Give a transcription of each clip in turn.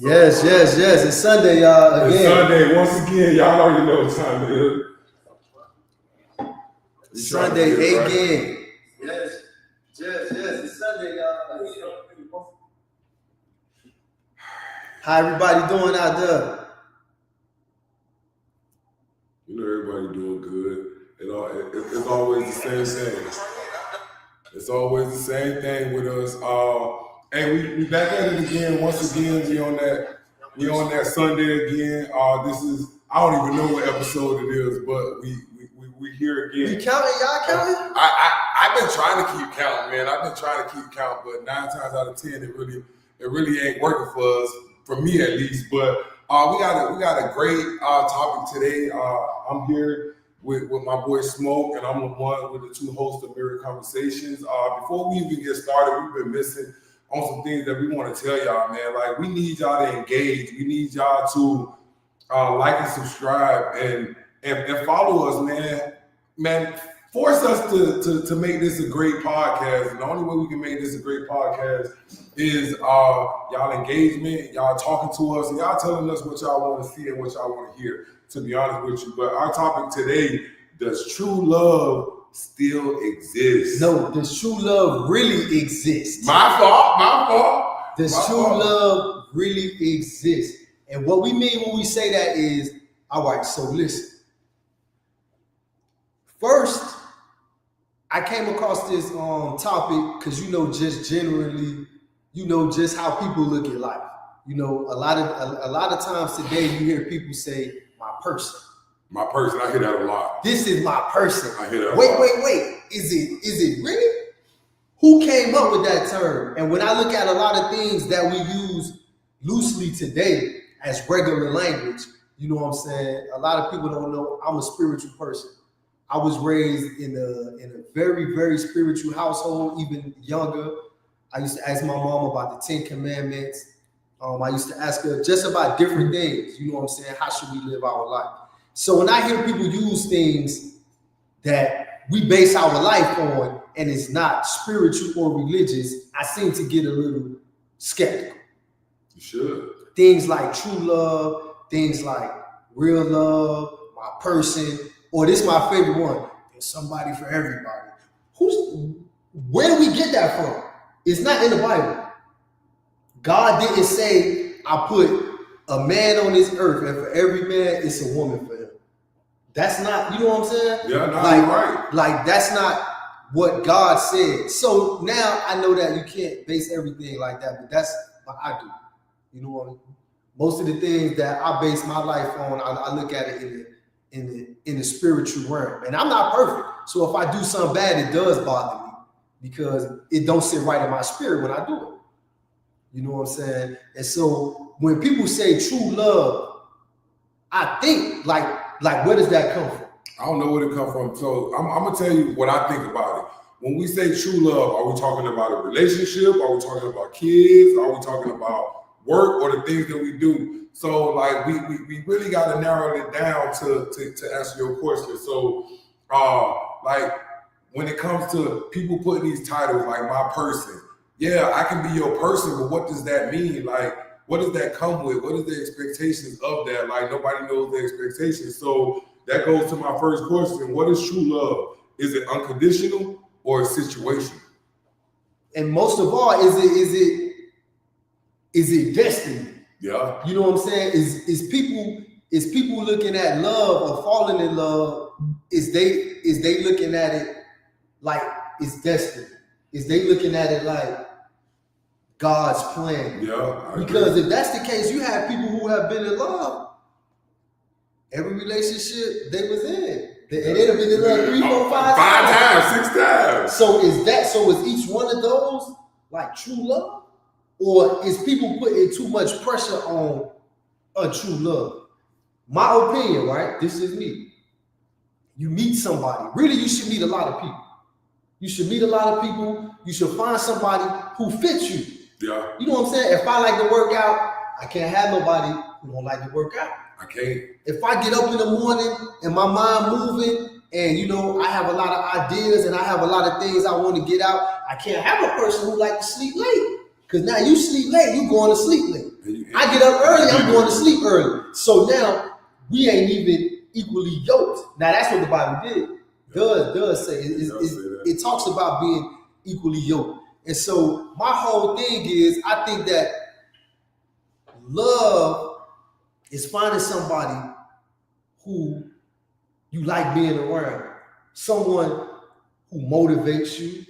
Yes, yes, yes. It's Sunday, y'all. Again. It's Sunday. Once again, y'all already know what time it is. It's Sunday again. Yes, yes, yes. It's Sunday, y'all. How everybody doing out there? You know everybody doing good. It's always the same thing. It's always the same thing with us. Hey, we back at it again. Once again, we on that Sunday again. This is, I don't even know what episode it is, but we here again. You counting? Y'all counting? I've been trying to keep count, man. I've been trying to keep count, but 9 times out of 10, it really ain't working for us, for me at least. But we got a great topic today. I'm here with my boy Smoke, and I'm the one with the two hosts of Mirror Conversations. Before we even get started, we've been missing on some things that we want to tell y'all, man. Like, we need y'all to engage. We need y'all to like and subscribe and follow us, man. Man, force us to make this a great podcast. And the only way we can make this a great podcast is y'all engagement, y'all talking to us, and y'all telling us what y'all want to see and what y'all want to hear, to be honest with you. But our topic today, does true love still exist? No, does true love really exist? My fault. Does true love really exist? And what we mean when we say that is, all right, so listen. First, I came across this topic because just generally, just how people look at life. A lot of times today you hear people say, my person. My person, I hear that a lot. This is my person. I hear that a wait, lot. Wait. Is it really? Who came up with that term? And when I look at a lot of things that we use loosely today as regular language, you know what I'm saying? A lot of people don't know I'm a spiritual person. I was raised in a very, very spiritual household, even younger. I used to ask my mom about the 10 Commandments. I used to ask her just about different things. You know what I'm saying? How should we live our life? So when I hear people use things that we base our life on and it's not spiritual or religious, I seem to get a little skeptical. You should. Things like true love, things like real love, my person, or this is my favorite one, there's somebody for everybody. Where do we get that from? It's not in the Bible. God didn't say, I put a man on this earth, and for every man, it's a woman for him. That's not, you know what I'm saying? Yeah, no, like, you're right. Like, that's not what God said. So now I know that you can't base everything like that, but that's what I do. You know what I mean? Most of the things that I base my life on, I look at it in the spiritual realm. And I'm not perfect. So if I do something bad, it does bother me because it don't sit right in my spirit when I do it. You know what I'm saying? And so when people say true love, I think like where does that come from? I don't know where it come from. So I'm gonna tell you what I think about it. When we say true love, are we talking about a relationship? Are we talking about kids? Are we talking about work or the things that we do? So like we really got to narrow it down to answer your question. So like when it comes to people putting these titles like my person, yeah, I can be your person, but what does that mean? Like, what does that come with? What is the expectations of that? Like, nobody knows the expectations. So that goes to my first question. What is true love? Is it unconditional or situational? And most of all, is it destiny? Yeah. You know what I'm saying? Is people looking at love or falling in love, is they looking at it like it's destiny? Is they looking at it like God's plan? Yeah. Because if that's the case, you have people who have been in love. Every relationship they was in. And they've been in love 3, 4, 5 times, 6 times. So is each one of those like true love? Or is people putting too much pressure on a true love? My opinion, right? This is me. You meet somebody. Really, you should meet a lot of people. You should meet a lot of people. You should find somebody who fits you. Yeah. You know what I'm saying? If I like to work out, I can't have nobody who don't like to work out. I can't. If I get up in the morning and my mind moving and, I have a lot of ideas and I have a lot of things I want to get out, I can't have a person who like to sleep late. Because now you sleep late, you going to sleep late. And I get up early, I'm going to sleep early. So now we ain't even equally yoked. Now that's what the Bible does say. It talks about being equally yoked. And so my whole thing is, I think that love is finding somebody who you like being around, someone who motivates you,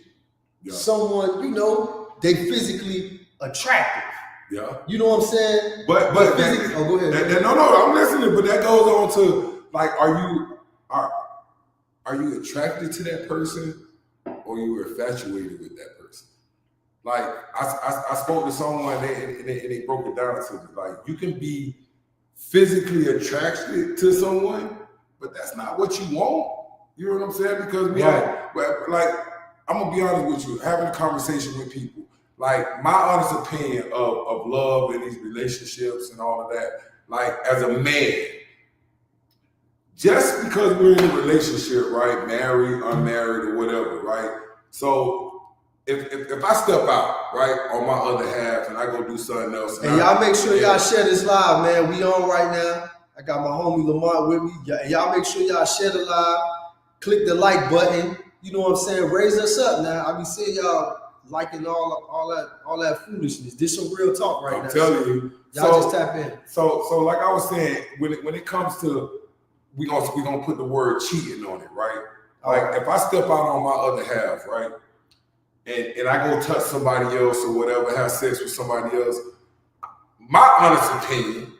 someone, you know, they physically attractive. Yeah. You know what I'm saying? But go ahead. No, I'm listening. But that goes on to like, are you attracted to that person, or you infatuated with that person? Like I spoke to someone and they broke it down to me. Like, you can be physically attracted to someone, but that's not what you want. You know what I'm saying? Because like, I'm gonna be honest with you, having a conversation with people. Like, my honest opinion of love and these relationships and all of that, like, as a man, just because we're in a relationship, right, married, unmarried, or whatever, right? So if I step out, right, on my other half and I go do something else. And y'all make sure y'all share this live, man. We on right now. I got my homie Lamont with me. Y'all make sure y'all share the live. Click the like button. You know what I'm saying? Raise us up now. I be seeing y'all liking all that foolishness. This some real talk right now. I'm telling you. Y'all just tap in. So like I was saying, when it comes to, we gonna put the word cheating on it, right? Like, if I step out on my other half, right, and I go touch somebody else or whatever, have sex with somebody else, my honest opinion,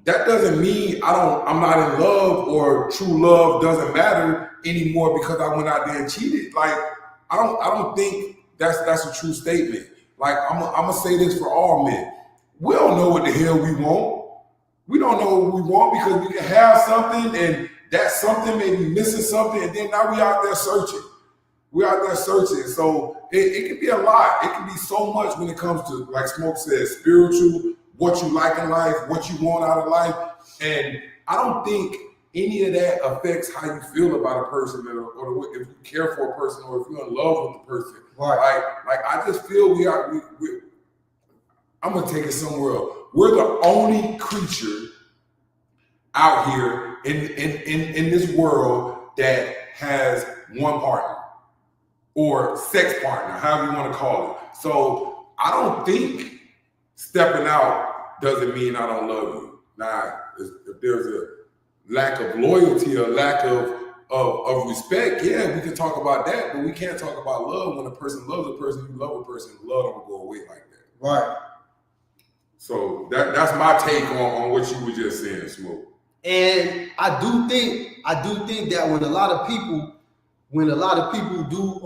that doesn't mean I'm not in love, or true love doesn't matter anymore because I went out there and cheated. Like, I don't think that's a true statement. Like, I'm gonna say this for all men. We don't know what the hell we want. We don't know what we want because we can have something and that something may be missing something, and then now we out there searching. We're out there searching. So it can be a lot. It can be so much when it comes to, like Smoke said, spiritual, what you like in life, what you want out of life. And I don't think any of that affects how you feel about a person, or if you care for a person, or if you're in love with the person. Right. Like I just feel I'm gonna take it somewhere else. We're the only creature out here in this world that has one partner, or sex partner, however you want to call it. So I don't think stepping out doesn't mean I don't love you. Now, if there's a lack of loyalty or lack of respect, yeah, we can talk about that, but we can't talk about love. When a person loves a person, you love a person, love don't go away like that. Right. So that's my take on what you were just saying, Smoke. And I do think that when a lot of people do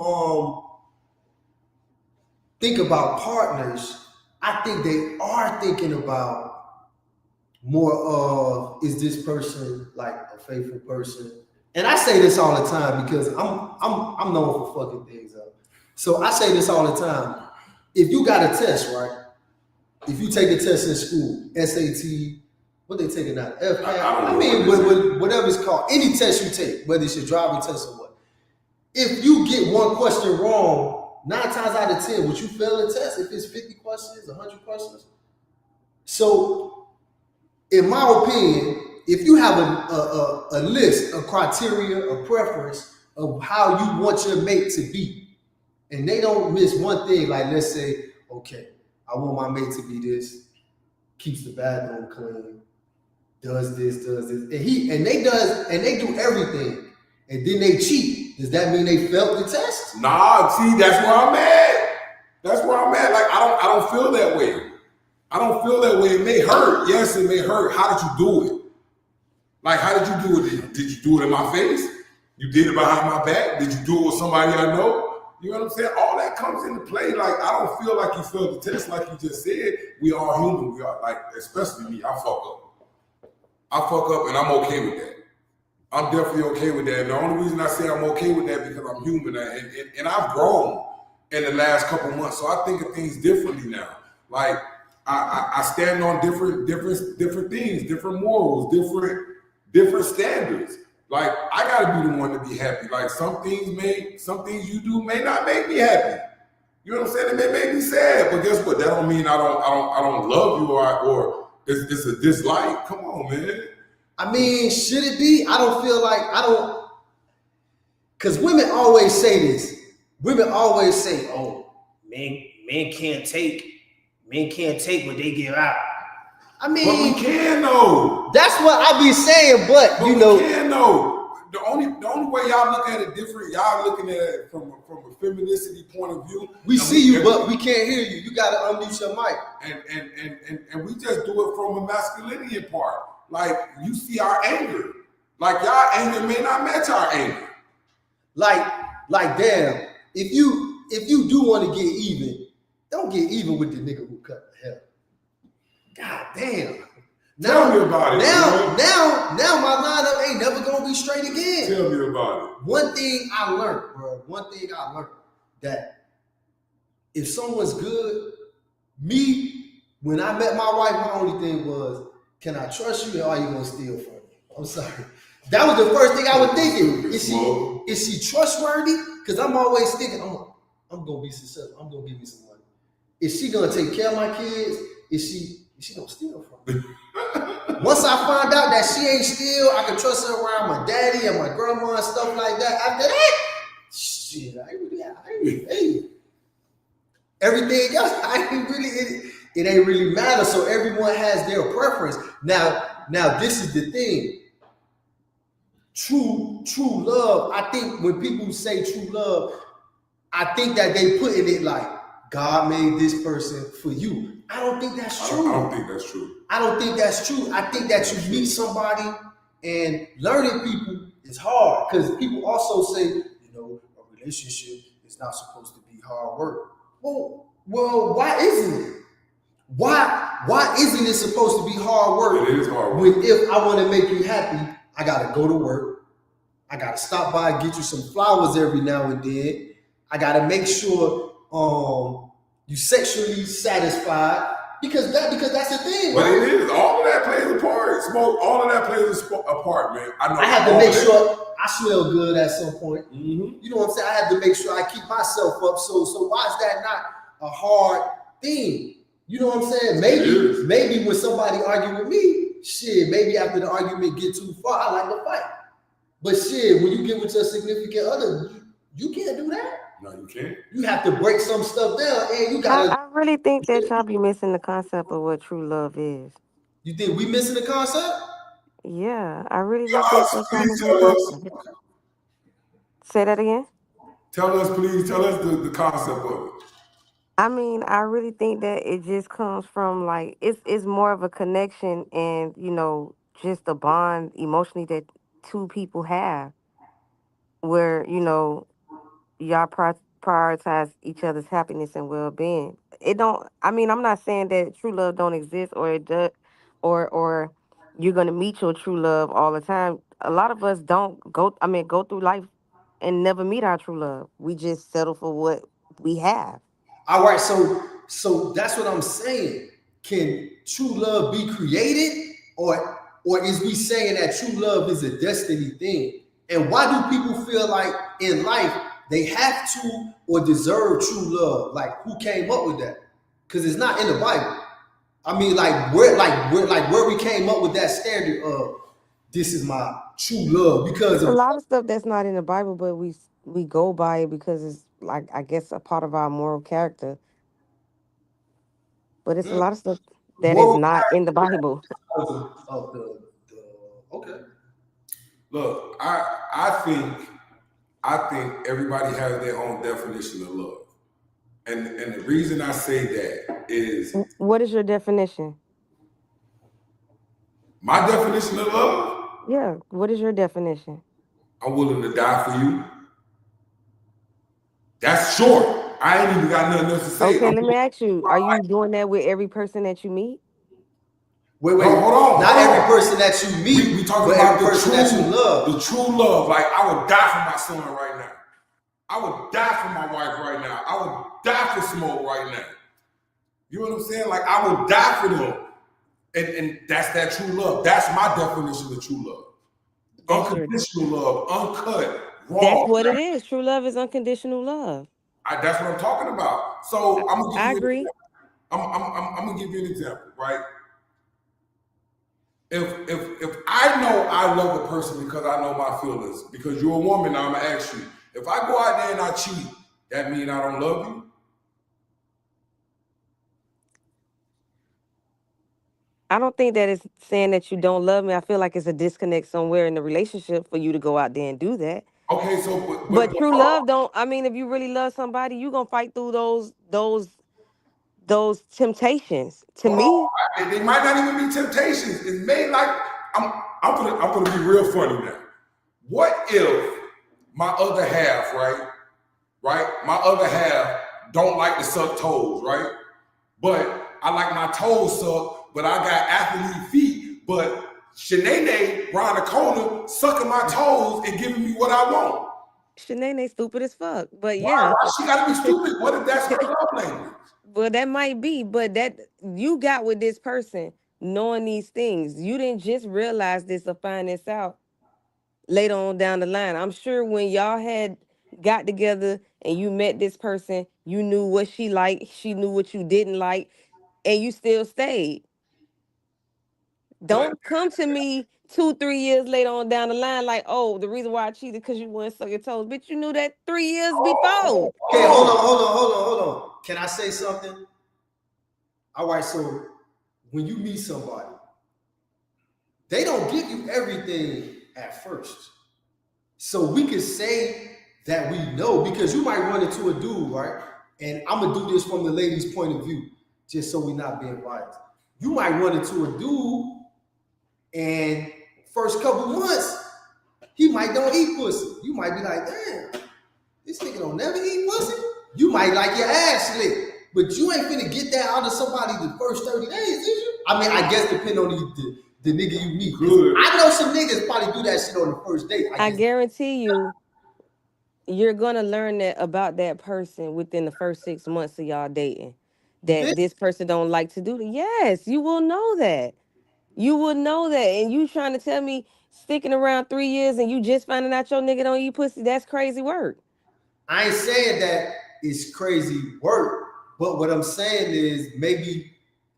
think about partners, I think they are thinking about more of, is this person like a faithful person? And I say this all the time because I'm known for fucking things up. So I say this all the time. If you got a test, right? If you take a test in school, SAT, what they taking out? FCAT, whatever it's called, any test you take, whether it's your driving test or what. If you get one question wrong, 9 times out of 10, would you fail the test if it's 50 questions, 100 questions? So, in my opinion, if you have a list, a criteria, a preference of how you want your mate to be, and they don't miss one thing, like let's say, okay, I want my mate to be this, keeps the bathroom clean, does this, and they do everything, and then they cheat. Does that mean they failed the test? Nah, see, that's where I'm at. Like, I don't feel that way. I don't feel that way. It may hurt. Yes, it may hurt. How did you do it? Like, how did you do it? Did you do it in my face? You did it behind my back? Did you do it with somebody I know? You know what I'm saying? All that comes into play. Like, I don't feel like you failed the test, like you just said. We are human. We are, like, especially me. I fuck up, and I'm okay with that. I'm definitely okay with that. And the only reason I say I'm okay with that because I'm human, and I've grown in the last couple months, so I think of things differently now. Like, I stand on different things, different morals, different standards. Like, I gotta be the one to be happy. Like, some things you do may not make me happy. You know what I'm saying? It may make me sad, but guess what? That don't mean I don't love you or it's a dislike. Come on, man. I mean, should it be? I don't feel like because women always say this. Women always say, "Oh, men can't take what they give out." I mean, but we can though. That's what I be saying, but you know, we can though. The only way y'all look at it different, y'all looking at it from a femininity point of view. We see you, but we can't hear you. You gotta unmute your mic. And we just do it from a masculinity part. Like you see our anger. Like y'all anger may not match our anger. Like damn, if you do want to get even, don't get even with the nigga who cut the hair. God damn. Tell me about it. Now my lineup ain't never gonna be straight again. Tell me about it. One thing I learned, that if someone's good, when I met my wife, my only thing was, can I trust you or are you gonna steal from me? I'm sorry. That was the first thing I was thinking. Is she trustworthy? Because I'm always thinking, I'm gonna be successful. I'm gonna give you some money. Is she gonna take care of my kids? Is she gonna steal from me? Once I find out that she ain't steal, I can trust her around my daddy and my grandma and stuff like that. After that, shit, everything else, it ain't really matter. So everyone has their preference. Now this is the thing. True love. I think when people say true love, I think that they putting it like God made this person for you. I don't think that's true. I don't think that's true. I don't think that's true. I think that you meet somebody and learning people is hard because people also say, a relationship is not supposed to be hard work. Well, why isn't it? Why isn't it supposed to be hard work? It is hard work. When if I want to make you happy, I gotta go to work. I gotta stop by and get you some flowers every now and then. I gotta make sure you sexually satisfied because that's the thing. But it is all of that plays a part. Smoke, all of that plays a part, man. I have to make sure I smell good at some point. Mm-hmm. You know what I'm saying? I have to make sure I keep myself up. So why is that not a hard thing? You know what I'm saying? Maybe when somebody argue with me, shit, maybe after the argument get too far, I like to fight. But shit, when you get with your significant other, you can't do that. No, you can't. You have to break some stuff down, and you gotta. I really think that y'all be missing the concept of what true love is. You think we missing the concept? Yeah, I really do think that y'all missing the concept. Say that again? Tell us the concept of it. I mean, I really think that it just comes from like it's more of a connection and just a bond emotionally that two people have where y'all prioritize each other's happiness and well-being. I'm not saying that true love don't exist or it does or you're gonna meet your true love all the time. A lot of us don't go through life and never meet our true love. We just settle for what we have. All right, so that's what I'm saying. Can true love be created, or is we saying that true love is a destiny thing? And why do people feel like in life they have to or deserve true love? Like, who came up with that? Because it's not in the Bible. I mean, where we came up with that standard of this is my true love because a lot of stuff that's not in the Bible, but we go by it because it's like I guess a part of our moral character. But it's a lot of stuff that is not in the Bible. Okay. Look, I think everybody has their own definition of love. And the reason I say that is... What is your definition? My definition of love? Yeah, what is your definition? I'm willing to die for you. That's short. I ain't even got nothing else to say. Okay, let me ask you, are you doing that with every person that you meet? Wait, no, hold on. Not every person that you meet. We talking about the person that you love. The true love. Like, I would die for my son right now. I would die for my wife right now. I would die for Smoke right now. You know what I'm saying? Like, I would die for them. And that's that true love. That's my definition of true love. Unconditional love, uncut, raw. That's what it is. True love is unconditional love. That's what I'm talking about. So I'm gonna I give you. agree. I'm gonna give you an example, right? If I know I love a person because I know my feelings, because you're a woman, now I'm gonna ask you. If I go out there and I cheat, that mean I don't love you? I don't think that it's saying that you don't love me. I feel like it's a disconnect somewhere in the relationship for you to go out there and do that. Okay, so But true love don't. I mean, if you really love somebody, you gonna fight through those temptations. To hold me, on. They might not even be temptations. It's made like I'm gonna be real funny now. What if my other half, right? Right? My other half don't like to suck toes, right? But I like my toes sucked, but I got athlete feet. But Shanae round the corner sucking my toes and giving me what I want. Shanae stupid as fuck. But Why yeah, she gotta be stupid? What if that's her love language? well, that might be. But that you got with this person knowing these things. You didn't just realize this or find this out later on down the line. I'm sure when y'all had got together and you met this person, you knew what she liked, she knew what you didn't like, and you still stayed. But Don't come to me 2, 3 years later on down the line like, oh, the reason why I cheated because you wouldn't suck your toes. Bitch, you knew that 3 years before. Okay, hold on. Can I say something? All right, so when you meet somebody, they don't give you everything at first. So we can say that we know because you might run into a dude, right? And I'm gonna do this from the lady's point of view, just so we're not being biased. You might run into a dude, and first couple months, he might don't eat pussy. You might be like, damn, this nigga don't never eat pussy. You might like your ass licked, but you ain't finna get that out of somebody the first 30 days, is you? I mean, I guess depending on the nigga you meet. Good. I know some niggas probably do that shit on the first date. I guarantee you, you're gonna learn that about that person within the first 6 months of y'all dating. That this person don't like to do that. Yes, you will know that. You will know that. And you trying to tell me sticking around 3 years and you just finding out your nigga don't eat pussy, that's crazy work. I ain't saying that it's crazy work, but what I'm saying is maybe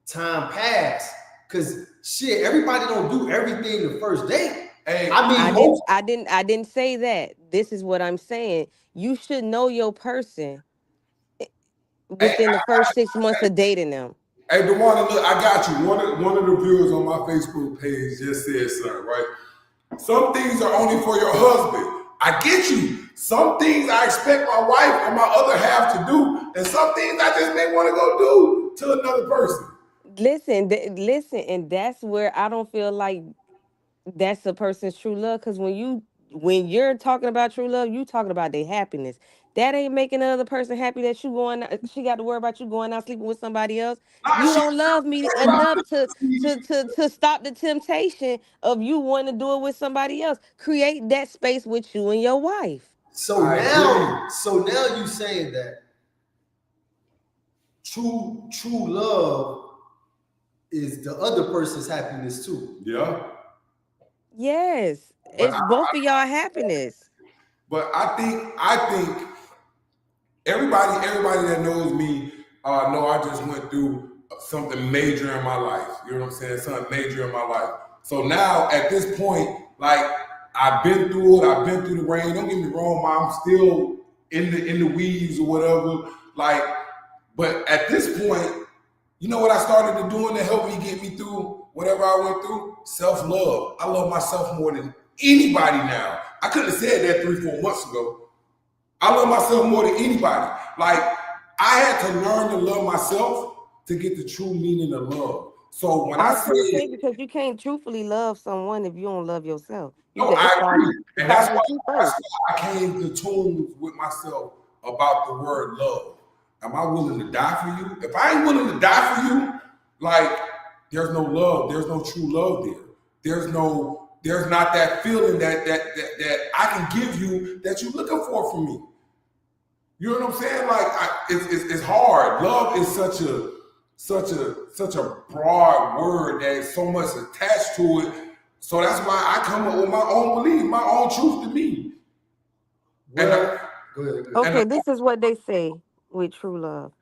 time passed. Cause shit, everybody don't do everything the first date. hey, I mean, I didn't say that. This is what I'm saying. You should know your person within the first 6 months of dating them. hey, DeWanda, look, I got you. One of the viewers on my Facebook page just said something, right? Some things are only for your husband. I get you. Some things I expect my wife or my other half to do, and some things I just may want to go do to another person. Listen, and that's where I don't feel like that's a person's true love. Because when you're talking about true love, you talking about their happiness. That ain't making the other person happy that you going out, she got to worry about you going out sleeping with somebody else. Nah, You she don't love me enough to stop the temptation of you wanting to do it with somebody else. Create that space with you and your wife. so now you saying that true love is the other person's happiness too. Yeah. Yes, But it's both of y'all happiness. But I think everybody that knows me know I just went through something major in my life. You know what I'm saying? Something major in my life. So now at this point, like I've been through it. I've been through the rain. Don't get me wrong, I'm still in the weeds or whatever. Like, but at this point, you know what I started to doing to help me get me through whatever I went through? Self-love. I love myself more than anybody now. I couldn't have said that 3-4 months ago. I love myself more than anybody. Like, I had to learn to love myself to get the true meaning of love. So when I say, because you can't truthfully love someone if you don't love yourself. no, I agree. And that's why first. I came to terms with myself about the word love. Am I willing to die for you? If I ain't willing to die for you, like, there's no love. There's no true love there. There's not that feeling that I can give you that you're looking for from me. You know what I'm saying? Like, it's hard. Love is such a broad word that is so much attached to it. So that's why I come up with my own belief, my own truth to me. Well, Go ahead. Go ahead. And Okay, this is what they say with true love.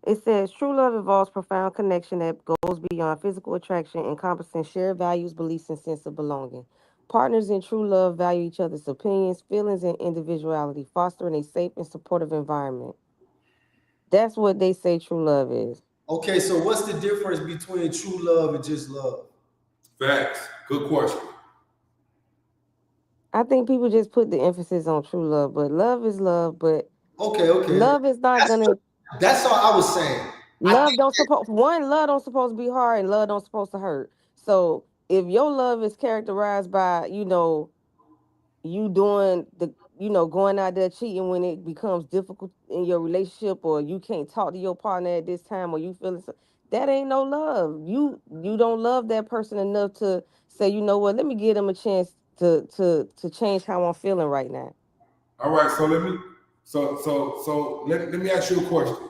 It says true love involves profound connection that goes beyond physical attraction, encompassing shared values, beliefs, and sense of belonging. Partners in true love value each other's opinions, feelings, and individuality, fostering a safe and supportive environment. That's what they say true love is. Okay, so what's the difference between true love and just love? facts. Good question. I think people just put the emphasis on true love, but love is love, but Okay, okay. love is not That's gonna that's all I was saying. I love think don't suppose love don't supposed to be hard and love don't supposed to hurt. So if your love is characterized by, you doing the going out there cheating when it becomes difficult in your relationship, or you can't talk to your partner at this time, or you feeling that ain't no love. You don't love that person enough to say, you know what, let me give them a chance to change how I'm feeling right now. All right, so let me ask you a question.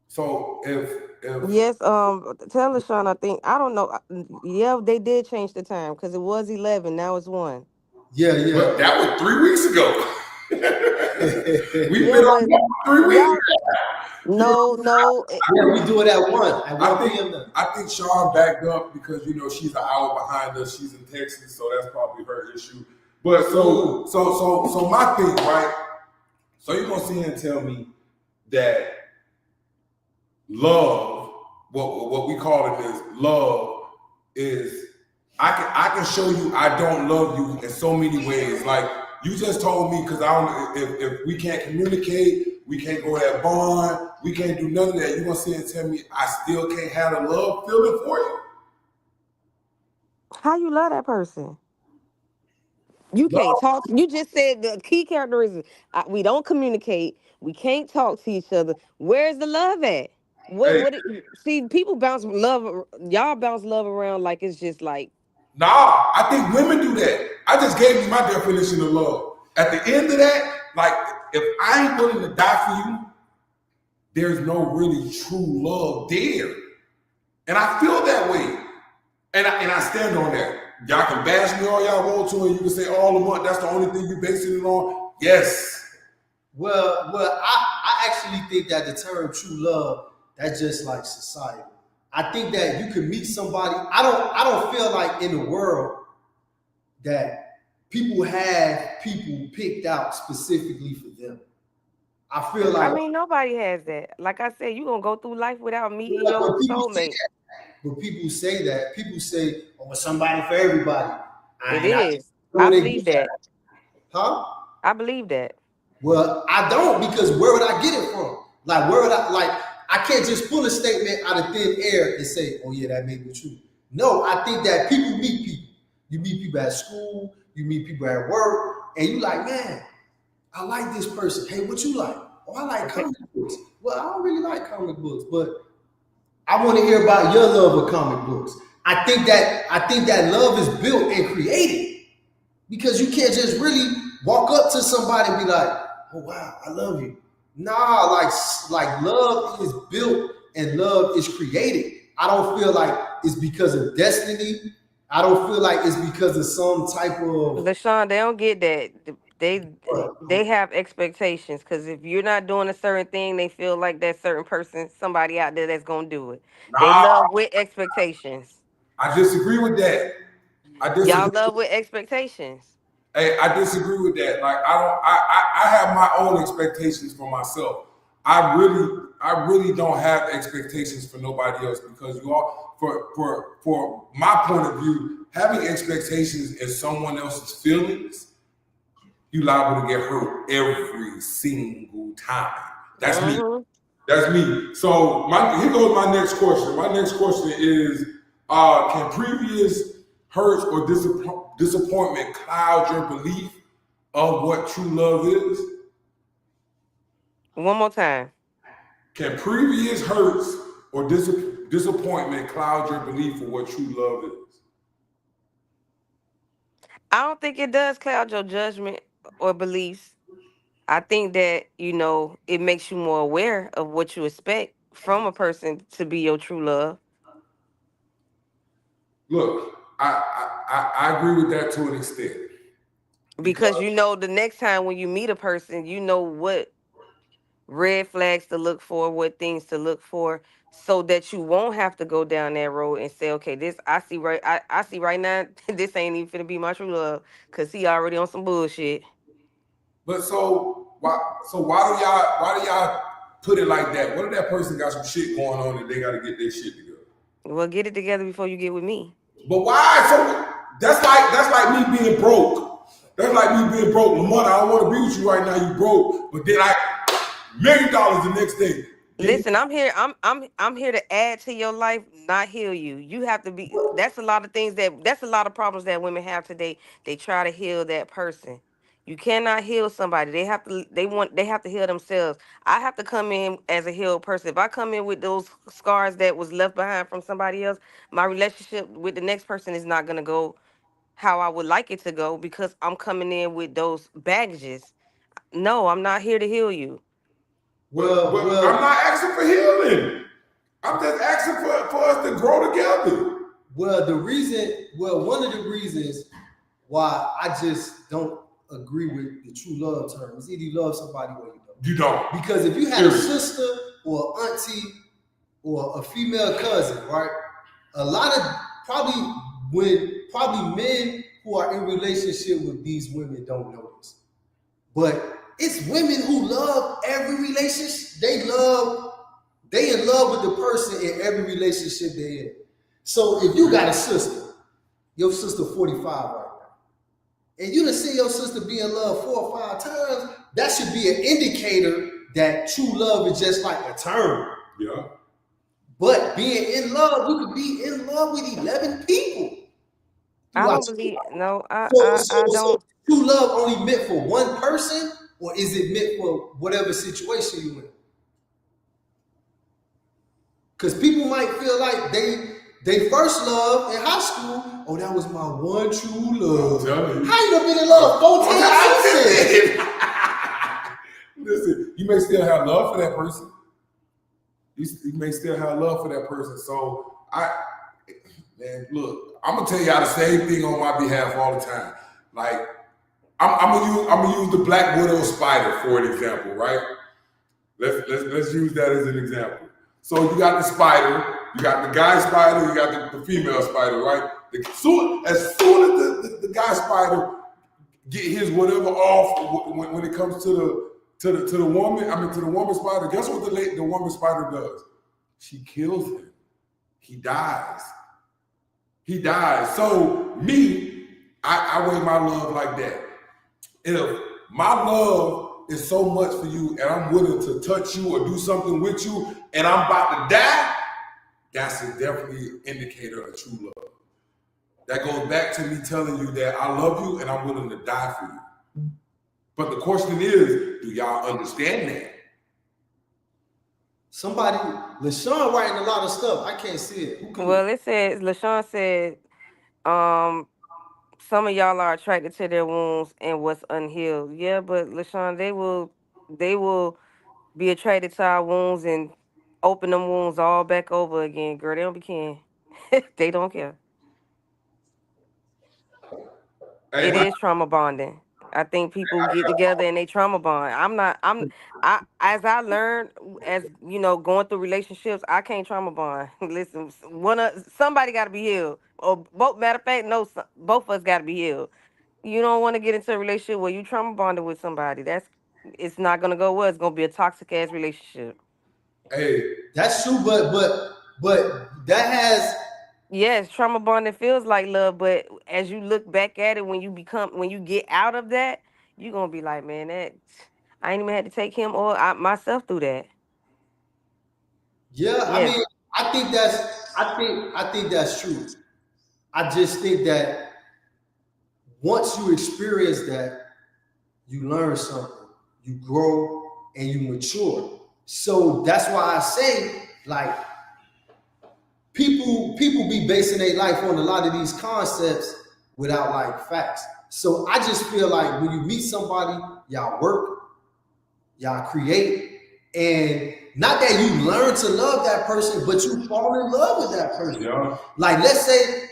So if Yes, tell LaShawn, I think I don't know. Yeah, they did change the time because it was 11, now it's 1. yeah, but yeah. that was 3 weeks ago. We've Yeah, been but on that for 3 weeks. y'all You know, no. Yeah, we do it at 1 I think p.m. now. I think Sean backed up because she's an hour behind us. She's in Texas, so that's probably her issue. But so my thing, right? So you're gonna sit here and tell me that love, what we call it is love, is I can show you I don't love you in so many ways. Like you just told me, because I don't, if we can't communicate, we can't go that bond, we can't do none of that. You're gonna sit and tell me I still can't have a love feeling for you? How you love that person? You can't Love, talk. You just said the key characteristic. We don't communicate. We can't talk to each other. Where's the love at? What? hey, What? See, people bounce love. Y'all bounce love around like it's just like. nah, I think women do that. I just gave you my definition of love. At the end of that, like if I ain't willing to die for you, there's no really true love there. And I feel that way. And I stand on that. Y'all can bash me all y'all want to, and you can say all the month, that's the only thing you basing it on. Yes. Well, I actually think that the term true love, that's just like society. I think that you can meet somebody. I don't feel like in the world that people have people picked out specifically for them. I feel I like, mean, nobody has that. Like I said, you gonna go through life without meeting yeah, your soulmate. but people say that. People say, oh, it's somebody for everybody. It And I is. I don't agree. believe that. Huh? I believe that. Well, I don't, because where would I get it from? Like, where would I can't just pull a statement out of thin air and say, oh yeah, that may be true. No, I think that people meet people. You meet people at school, you meet people at work, and you like, man, I like this person. Hey, what you like? Oh, I like Okay. comic books. Well, I don't really like comic books, but I want to hear about your love of comic books. I think that love is built and created, because you can't just really walk up to somebody and be like, "Oh wow, I love you." Nah, like love is built and love is created. I don't feel like it's because of destiny. I don't feel like it's because of some type of LaShawn, they don't get that. They have expectations because if you're not doing a certain thing, they feel like that certain person, somebody out there that's gonna do it. They Nah, love with expectations. I disagree with that. I Y'all disagree. love with expectations. Hey, I disagree with that. Like I don't I have my own expectations for myself. I really don't have expectations for nobody else, because you all for my point of view, having expectations in someone else's feelings, you liable to get hurt every single time. That's me. Hmm. That's me. So here goes my next question. My next question is, can previous hurts or disappointment cloud your belief of what true love is? One more time. Can previous hurts or disappointment cloud your belief of what true love is? I don't think it does cloud your judgment or beliefs. I think that, it makes you more aware of what you expect from a person to be your true love. Look, I agree with that to an extent. because you know the next time when you meet a person, you know what red flags to look for, what things to look for, so that you won't have to go down that road and say, okay, this I see right now, this ain't even finna be my true love, cause he already on some bullshit. But why do y'all put it like that? What if that person got some shit going on and they got to get their shit together? Well, get it together before you get with me. But why? So that's like me being broke. That's like me being broke. Lamont, I don't want to be with you right now. You broke, but then $1 million the next day. Listen, I'm here. I'm here to add to your life, not heal you. You have to be. That's a lot of things that's a lot of problems that women have today. They try to heal that person. You cannot heal somebody. They have to. They have to heal themselves. I have to come in as a healed person. If I come in with those scars that was left behind from somebody else, my relationship with the next person is not gonna go how I would like it to go because I'm coming in with those baggages. No, I'm not here to heal you. But I'm not asking for healing. I'm just asking for us to grow together. Well, one of the reasons why I just don't agree with the true love term is either you love somebody or you don't. You don't. Because if you had a sister or auntie or a female cousin, right? A lot of probably men who are in relationship with these women don't know this. But it's women who love every relationship. They in love with the person in every relationship they're in. So if you got a sister, your sister 45 right now, and you done see your sister be in love 4 or 5 times, that should be an indicator that true love is just like a term. Yeah. But being in love, you could be in love with 11 people. I don't believe. No, I So don't. true love only meant for one person, or is it meant for whatever situation you in? Because people might feel like they first love in high school. Oh, that was my one true love. How you done been in love 4 times since then? Listen, you may still have love for that person. You may still have love for that person. So man, look, I'm gonna tell y'all the same thing on my behalf all the time. Like, I'm gonna use the Black Widow spider for an example, right? Let's use that as an example. So you got the spider, you got the guy spider, you got the female spider, right? As soon as the guy spider get his whatever off when it comes to the woman, to the woman spider, guess what the woman spider does? She kills him. He dies. So me, I weigh my love like that. If my love is so much for you and I'm willing to touch you or do something with you and I'm about to die, that's definitely an indicator of true love. That goes back to me telling you that I love you and I'm willing to die for you. But the question is, do y'all understand that? Somebody, LaShawn writing a lot of stuff. I can't see it. Well, it says LaShawn said, some of y'all are attracted to their wounds and what's unhealed. Yeah, but LaShawn, they will be attracted to our wounds and open them wounds all back over again, girl. They don't be caring. They don't care. Hey, It is trauma bonding. I think people get together and they trauma bond. As I learned, as you know, going through relationships, I can't trauma bond. Listen, somebody got to be healed, or both. Matter of fact, no, both of us got to be healed. You don't want to get into a relationship where you trauma bonded with somebody. It's not gonna go well. It's gonna be a toxic ass relationship. Hey, that's true, but that has. Yes, trauma bonding feels like love, but as you look back at it, when you get out of that, you're gonna be like, man, that I ain't even had to take him or myself through that. Yeah, yes. I think that's true. I just think that once you experience that, you learn something, you grow, and you mature. So that's why I say, like, people be basing their life on a lot of these concepts without like facts. So I just feel like when you meet somebody, y'all work, y'all create, and not that you learn to love that person, but you fall in love with that person. Yeah. Like, let's say,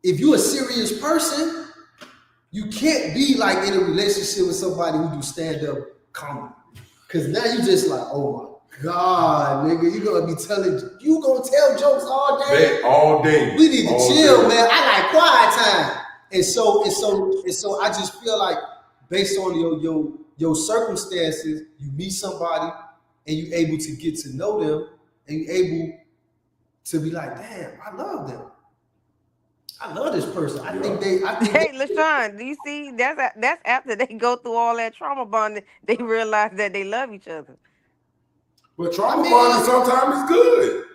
if you're a serious person You can't be like in a relationship with somebody who do stand-up comedy. Cause now you just like, oh my God, nigga, you gonna tell jokes all day? All day. We need to all chill, day. man. I like quiet time. And so I just feel like based on your circumstances, you meet somebody and you able to get to know them and you able to be like, damn, I love them. I love this person. I think Hey, LaShawn, do you see? That's after they go through all that trauma bonding, they realize that they love each other. But trauma bonding sometimes is good.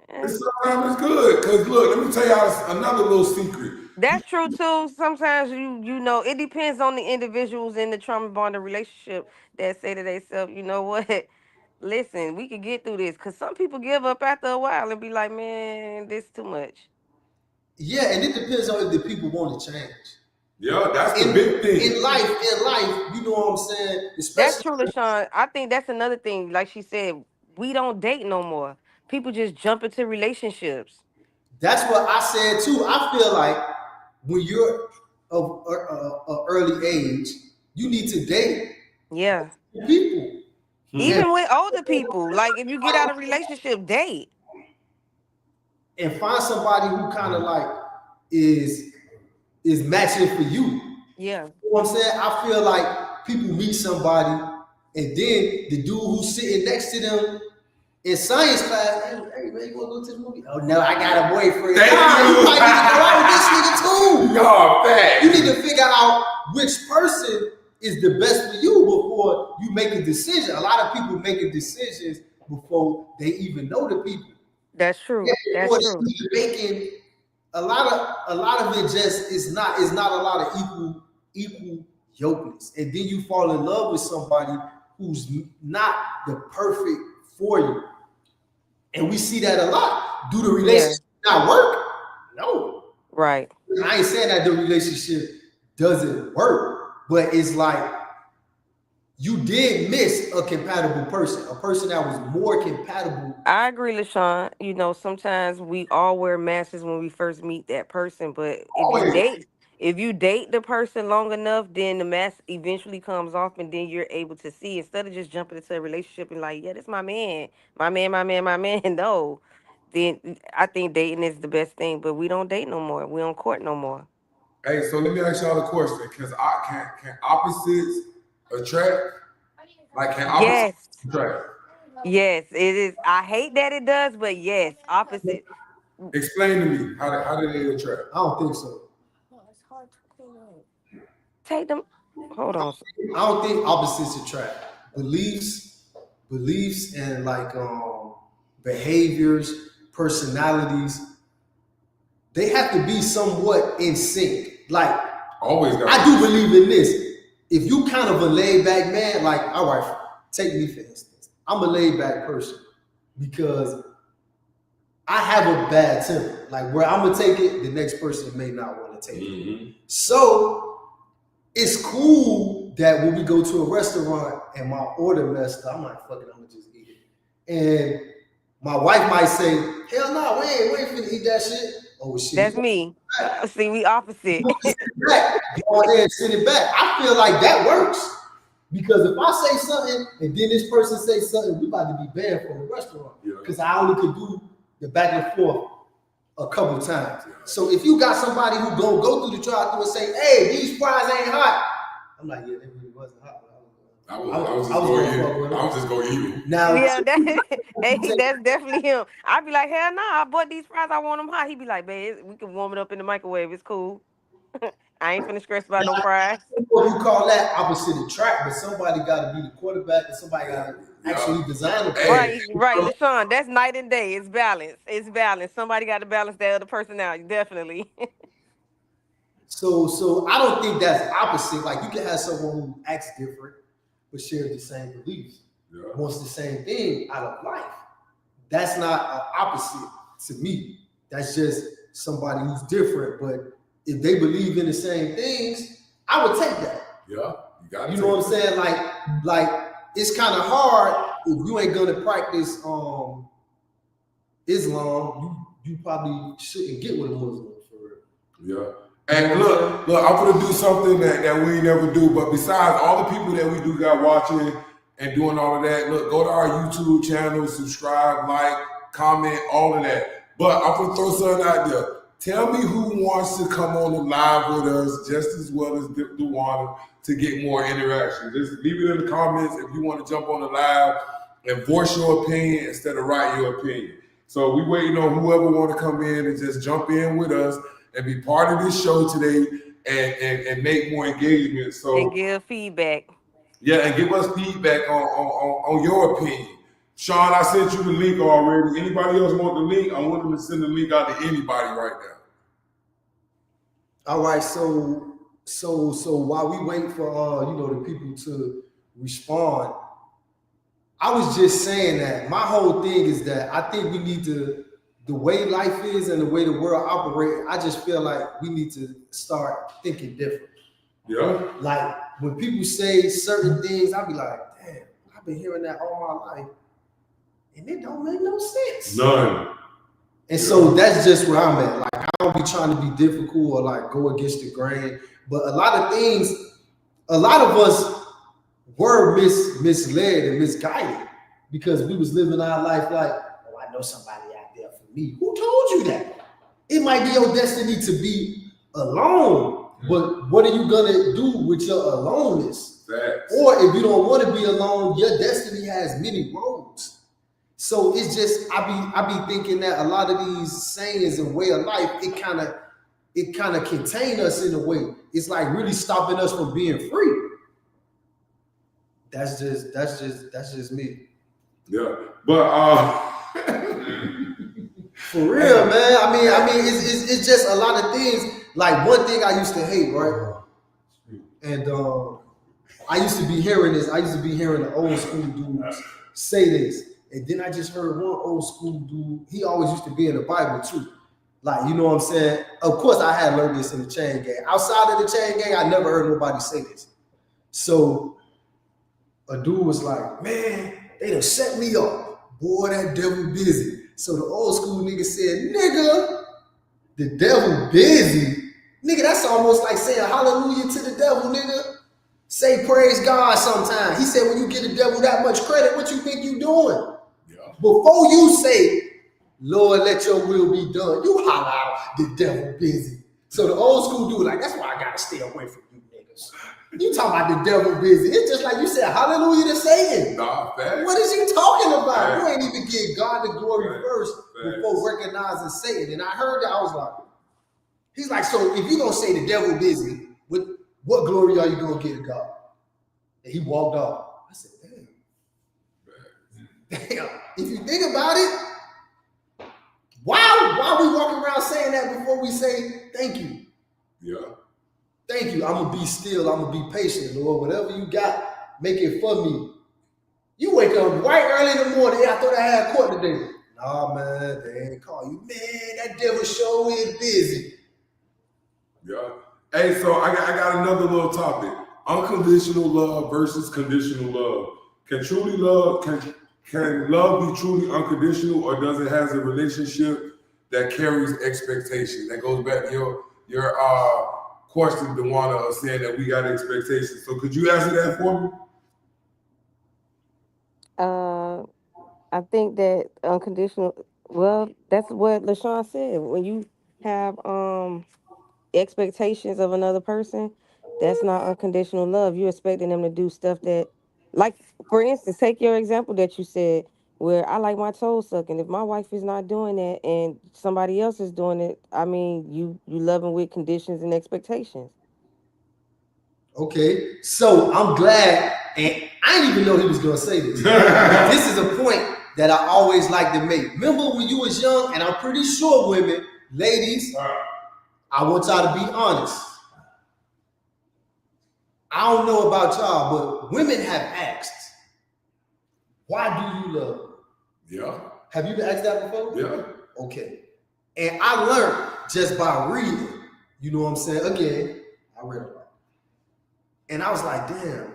Eh, Sometimes it's good. Cause look, let me tell y'all another little secret. That's true too. Sometimes you know it depends on the individuals in the trauma bonding relationship that say to themselves, you know what? Listen, we can get through this. Cause some people give up after a while and be like, man, this too much. Yeah, and it depends on if the people want to change. Yeah, that's the big thing. In life, you know what I'm saying? That's Especially true, LaShawn. I think that's another thing. Like she said, we don't date no more. People just jump into relationships. that's what I said too. I feel like when you're of a early age, you need to date Yeah. people. Even with older people, like if you get out of a relationship, date. And find somebody who kind of like is matching for you. Yeah. You know what I'm saying? I feel like people meet somebody and then the dude who's sitting next to them in science class, hey man, you wanna go to the movie? Oh no, I got a boyfriend. Thank you you. might need to go out with this nigga too. Y'all fat. You need to figure out which person is the best for you before you make a decision. A lot of people making decisions before they even know the people. That's true. That's Before true. they even making a lot of it just is not a lot of equal yokeness. And then you fall in love with somebody who's not the perfect for you. And we see that a lot. Do the relationship not work? No. Right. I ain't saying that the relationship doesn't work, but it's like you did miss a compatible person, a person that was more compatible. I agree, LaShawn. You know, sometimes we all wear masks when we first meet that person, but if you date the person long enough, then the mask eventually comes off and then you're able to see instead of just jumping into a relationship and like, yeah, this my man, my man, my man, my man. No. Then I think dating is the best thing, but we don't date no more. We don't court no more. Hey, so let me ask y'all a question. Because can opposites attract? Like can opposites attract? Yes, it is. I hate that it does, but yes, opposite. Explain to me how do they attract? I don't think so. Take them. Hold on. I don't think opposites attract. Beliefs and like behaviors, personalities, they have to be somewhat in sync. Like Always got. I do believe in this. If you kind of a laid back man, like all right, take me for instance. I'm a laid back person because I have a bad temper. Like where I'm gonna take it, the next person may not want to take it. So it's cool that when we go to a restaurant and my order messed up, I'm like, fuck it, I'm gonna just eat it. And my wife might say, hell no, we ain't finna eat that shit. Oh shit. That's me. See, we opposite. Go ahead and sit it back. I feel like that works. Because if I say something and then this person says something, we about to be banned from the restaurant. Because I only could do the back and forth a couple times. So if you got somebody who gonna go through the drive-thru and say, hey, these fries ain't hot. I'm like, yeah, they really wasn't hot. I was just gonna eat them. Now, Yeah, that's definitely him. I'd be like, hell nah, I bought these fries, I want them hot. He'd be like, babe, we can warm it up in the microwave. It's cool. I ain't finna stress about no fries. you call that opposite attract, but somebody got to be the quarterback and somebody got to actually design the play. Right, LaShawn, that's night and day. It's balance. It's balance. Somebody got to balance that other personality, definitely. So I don't think that's opposite. Like you can have someone who acts different but shares the same beliefs, wants the same thing out of life. That's not an opposite to me. That's just somebody who's different. But if they believe in the same things, I would take that. Yeah, you got. You know what I'm saying? Like it's kind of hard if you ain't gonna practice Islam. You probably shouldn't get with a Muslim for real. Yeah. And look, I'm gonna do something that we ain't never do. But besides all the people that we do got watching and doing all of that, look, go to our YouTube channel, subscribe, like, comment, all of that. But I'm gonna throw something out there. Tell me who wants to come on the live with us just as well as Dewana to get more interaction. Just leave it in the comments if you want to jump on the live and voice your opinion instead of write your opinion. So we waiting on whoever want to come in and just jump in with us and be part of this show today and make more engagement. So and give feedback. Yeah, and give us feedback on your opinion. Sean, I sent you the link already. Anybody else want the link? I'm willing to send the link out to anybody right now. All right, so while we wait for the people to respond, I was just saying that my whole thing is that I think we need to, the way life is and the way the world operates, I just feel like we need to start thinking different. Yeah. Like when people say certain things, I'll be like, damn, I've been hearing that all my life. And it don't make no sense. None. And so that's just where I'm at. Like, I don't be trying to be difficult or like go against the grain. But a lot of things, a lot of us were misled and misguided because we was living our life like, oh, I know somebody out there for me. Who told you that? It might be your destiny to be alone. But what are you gonna do with your aloneness? Facts. Or if you don't want to be alone, your destiny has many roads. So it's just I be thinking that a lot of these sayings and way of life, it kind of contain us in a way. It's like really stopping us from being free. That's just me. Yeah, but for real, man. I mean, it's just a lot of things. Like one thing I used to hate, right? And I used to be hearing this. I used to be hearing the old school dudes say this. And then I just heard one old school dude, he always used to be in the Bible too. Like, you know what I'm saying? Of course, I had learned this in the chain gang. Outside of the chain gang, I never heard nobody say this. So a dude was like, man, they done set me up. Boy, that devil busy. So the old school nigga said, nigga, the devil busy? Nigga, that's almost like saying hallelujah to the devil, nigga. Say praise God sometime. He said, when you give the devil that much credit, what you think you doing? Yeah. Before you say, Lord, let your will be done, you holler out, the devil busy. So the old school dude, like, that's why I gotta stay away from you niggas. You talking about the devil busy. It's just like you said, hallelujah to Satan. Nah, facts. What is you talking about? Facts. You ain't even give God the glory Facts. first before recognizing Satan. And I heard that, I was like, he's like, so if you gonna say the devil busy, what glory are you gonna give to God? And he walked off. I said, damn. If you think about it, why we walking around saying that before we say thank you? Yeah. Thank you. I'm gonna be still. I'm gonna be patient, Lord. Whatever you got, make it for me. You wake up right early in the morning. Yeah, I thought I had court today. Nah, man, they ain't call you. Man, that devil show is busy. Yeah. Hey, so I got another little topic. Unconditional love versus conditional love. Can love be truly unconditional, or does it have a relationship that carries expectation? That goes back to your question, Dewana, of saying that we got expectations. So could you answer that for me? I think that unconditional. Well, that's what LaShawn said. When you have expectations of another person, that's not unconditional love. You're expecting them to do stuff that, like, for instance, take your example that you said, where I like my toes sucking. If my wife is not doing that and somebody else is doing it, I mean, you loving with conditions and expectations. Okay, so I'm glad, and I didn't even know he was gonna say this. This is a point that I always like to make. Remember when you was young, and I'm pretty sure women, ladies, I want y'all to be honest. I don't know about y'all, but women have asked, why do you love me? Yeah. Have you been asked that before? Yeah. Okay. And I learned just by reading, you know what I'm saying? Again, I read a lot. And I was like, damn,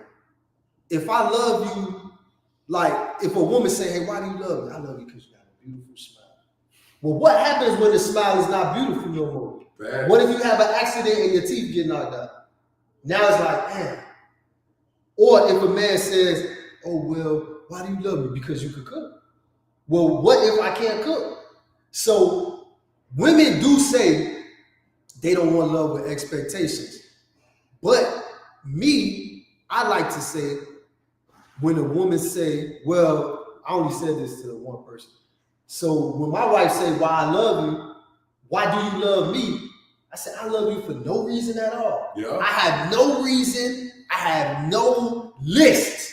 if I love you, like if a woman say, hey, why do you love me? I love you because you got a beautiful smile. Well, what happens when the smile is not beautiful no more? Facts. What if you have an accident and your teeth get knocked out? Now it's like, damn. Or if a man says, oh, well, why do you love me? Because you can cook. Well, what if I can't cook? So women do say they don't want love with expectations. But me, I like to say, when a woman say, well, I only said this to the one person. So when my wife say, why I love you, why do you love me? I said, I love you for no reason at all. Yeah. I have no reason. I have no list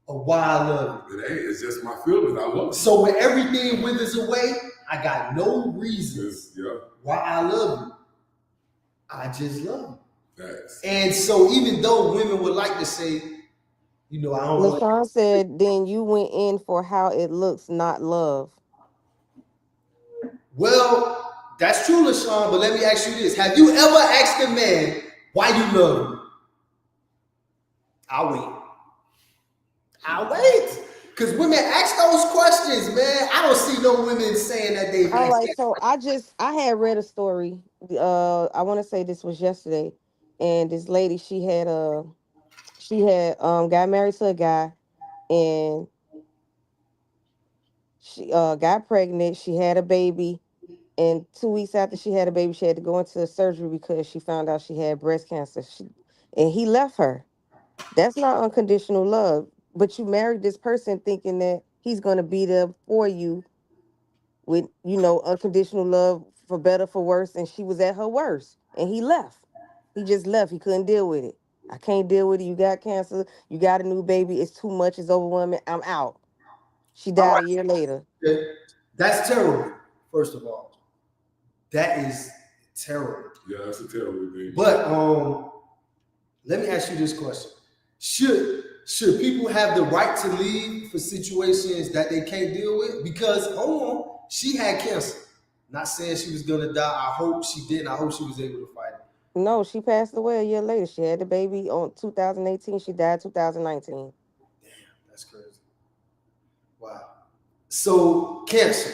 of why I love you. It ain't. It's just my feelings. I love it. So when everything withers away, I got no reasons Yeah. why I love you. I just love you. Facts. And so even though women would like to say, you know, I don't want. LaShawn said, then you went in for how it looks, not love. Well, that's true, LaShawn, but let me ask you this. Have you ever asked a man why you love him? I'll wait. I'll wait. Because women ask those questions, man. I don't see no women saying that they've All asked right, that. so I had read a story. I want to say this was yesterday, and this lady she had got married to a guy, and she got pregnant. She had a baby, and 2 weeks after she had a baby, she had to go into surgery because she found out she had breast cancer. And he left her. That's not unconditional love. But you married this person thinking that he's gonna be there for you with, unconditional love for better, for worse, and she was at her worst. And he left. He just left. He couldn't deal with it. I can't deal with it. You got cancer, you got a new baby, it's too much, it's overwhelming. I'm out. She All died right. a year later. Okay. That's terrible, first of all. That is terrible. Yeah, that's a terrible thing. But let me ask you this question. Should people have the right to leave for situations that they can't deal with? Because hold on, she had cancer. Not saying she was gonna die. I hope she didn't. I hope she was able to fight it. No, she passed away a year later. She had the baby on 2018. She died 2019. That's crazy. Wow. So cancer.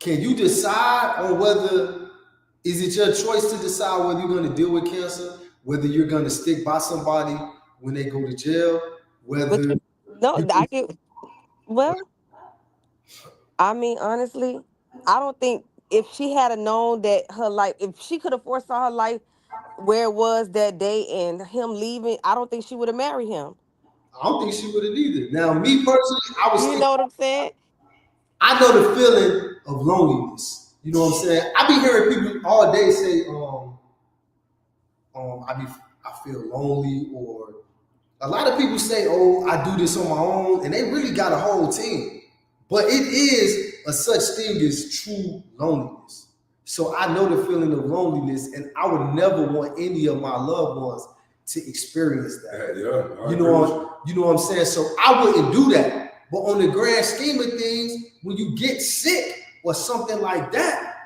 Can you decide on whether is it your choice to decide whether you're going to deal with cancer, whether you're going to stick by somebody when they go to jail, But whether no, you I get well. I mean, honestly, I don't think if she had a known that her life, if she could have foresaw her life where it was that day and him leaving, I don't think she would have married him. I don't think she would have either. Now, me personally, I was You thinking, know what I'm saying? I know the feeling of loneliness. You know what I'm saying? I be hearing people all day say, I feel lonely, or a lot of people say, oh, I do this on my own, and they really got a whole team. But it is a such thing as true loneliness. So I know the feeling of loneliness, and I would never want any of my loved ones to experience that. Yeah, I You agree know with what I'm saying? So I wouldn't do that. But on the grand scheme of things, when you get sick or something like that,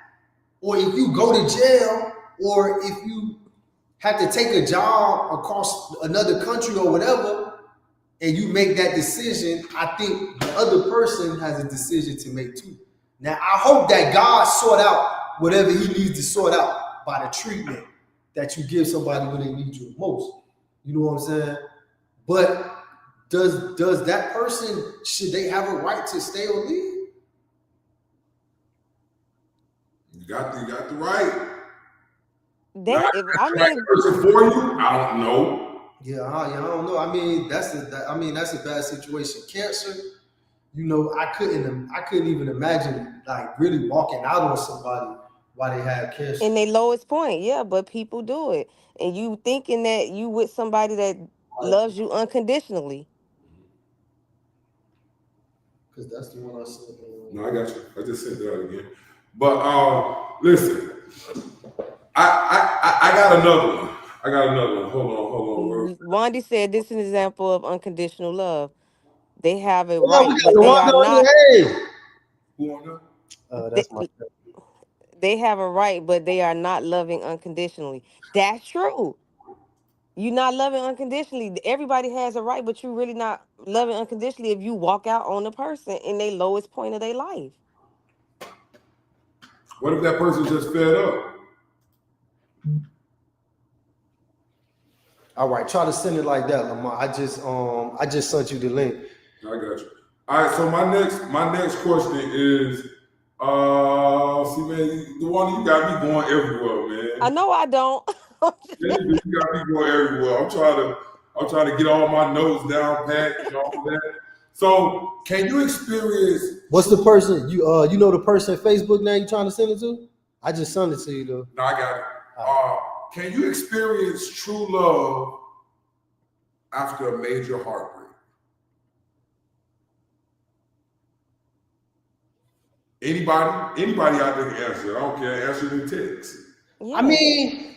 or if you go to jail, or if you have to take a job across another country or whatever, and you make that decision, I think the other person has a decision to make too. Now, I hope that God sort out whatever he needs to sort out by the treatment that you give somebody when they need you the most. You know what I'm saying? But does that person, should they have a right to stay or leave? You got the right. That if I The right mean, person for you, I don't know. Yeah, I don't know. I mean, that's a bad situation. Cancer, I couldn't even imagine like really walking out on somebody while they had cancer. in their lowest point, yeah, but people do it, and you thinking that you with somebody that loves you unconditionally. Because that's the one I said. No, I got you. I just said that again. But listen, I got another one. Hold on. Wandy said this is an example of unconditional love. They have a Oh, right, we got but the they one are on not. here. Hey. Who on that? They, That's my. they have a right, but they are not loving unconditionally. That's true. You're not loving unconditionally. Everybody has a right, but you're really not loving unconditionally if you walk out on a person in their lowest point of their life. What if that person just fed up? All right, try to send it like that, Lamar. I just sent you the link. I got you. All right, so my next question is, see, man, the one you got me going everywhere, man. I know I don't. You got me going everywhere. I'm trying to get all my notes down pat and all that. So, can you experience? What's the person you know the person Facebook now you trying to send it to? I just sent it to you though. No, I got it. Can you experience true love after a major heartbreak? Anybody out there can answer. I don't care. Answer in text. Yeah. I mean,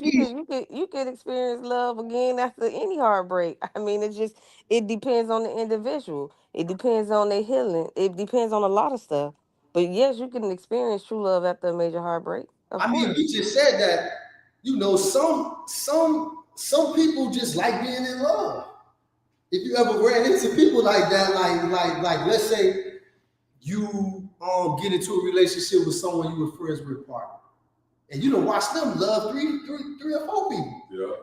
Yes, you could experience love again after any heartbreak. I mean, it depends on the individual. It depends on their healing. It depends on a lot of stuff. But yes, you can experience true love after a major heartbreak. Of I mean, course. you just said that. You know, some people just like being in love. If you ever ran into people like that, like let's say you get into a relationship with someone you were friends with, partner, and you don't watch them love three or four people. Yeah.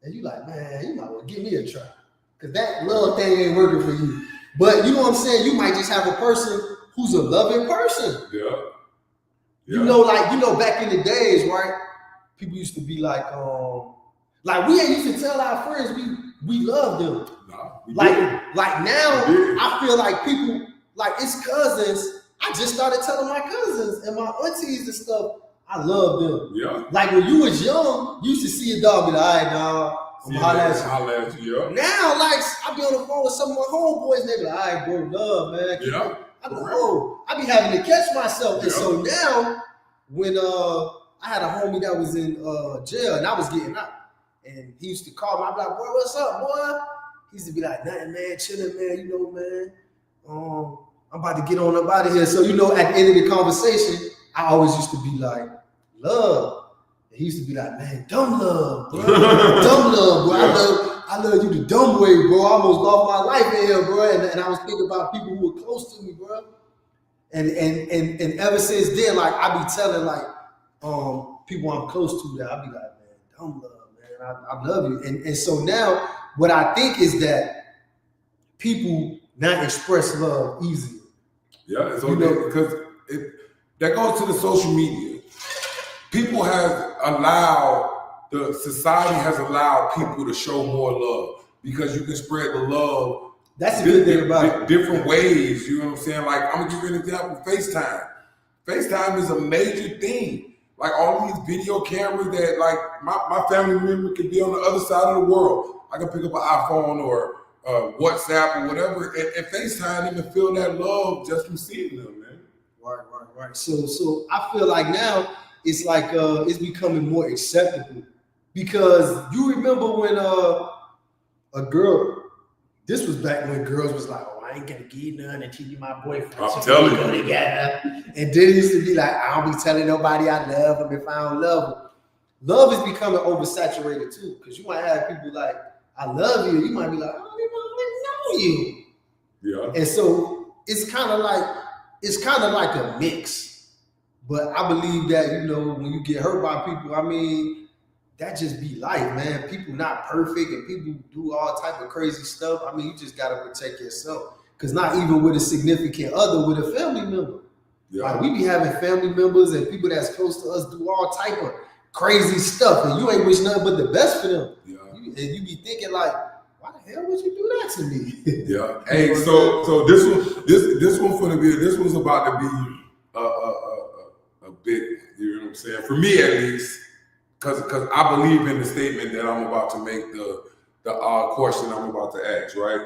And you like, man, you might want to give me a try. Because that love thing ain't working for you. But you know what I'm saying? You might just have a person who's a loving person. Yeah. You know, back in the days, right? People used to be like we ain't used to tell our friends we love them. Nah, like now, I feel like people, like it's cousins. I just started telling my cousins and my aunties and stuff, I love them. Yeah. Like when you was young, you used to see a dog, be like, all right, dog, I'm holla at you. Yeah. Now, like, I be on the phone with some of my homeboys, and they be like, all right, bro, love, man. Yeah. I go, oh, I be having to catch myself. And so now, when I had a homie that was in jail and I was getting out, and he used to call me, I'd be like, boy, what's up, boy? He used to be like, nothing, man, chilling, man, you know, man. I'm about to get on up out of here. So, you know, at the end of the conversation, I always used to be like, love. And he used to be like, man, dumb love, bro. Dumb love, bro. I love you the dumb way, bro. I almost lost my life in here, bro. And I was thinking about people who were close to me, bro. And ever since then, like, I be telling, like, people I'm close to that, I be like, man, dumb love, man. I love you. And so now, what I think is that people not express love easier. Yeah, it's okay, because that goes to the social media. People have society has allowed people to show more love because you can spread the love. That's a good thing about it. Different ways, you know what I'm saying? Like, I'm gonna give you an example, FaceTime. FaceTime is a major thing. Like all these video cameras that like my family member could be on the other side of the world. I can pick up an iPhone or WhatsApp or whatever and FaceTime them and feel that love just from seeing them, man. Right. So I feel like now it's like it's becoming more acceptable because you remember when a girl, this was back when girls was like, oh, I ain't gonna give you none until you my boyfriend. I'm telling you. Go together. And then it used to be like, I don't be telling nobody I love them if I don't love them. Love is becoming oversaturated too, because you might have people like, I love you. You might be like, I don't even know you. Yeah. And so it's kind of like a mix. But I believe that, you know, when you get hurt by people, I mean, that just be life, man. People not perfect and people do all type of crazy stuff. I mean, you just gotta protect yourself. Cause not even with a significant other, with a family member. Yeah. Like we be having family members and people that's close to us do all type of crazy stuff, and you ain't wish nothing but the best for them. Yeah. And you be thinking like, why the hell would you do that to me? Yeah. Hey, so this one's about to be a big, you know what I'm saying? For me at least, because I believe in the statement that I'm about to make, the question I'm about to ask, right?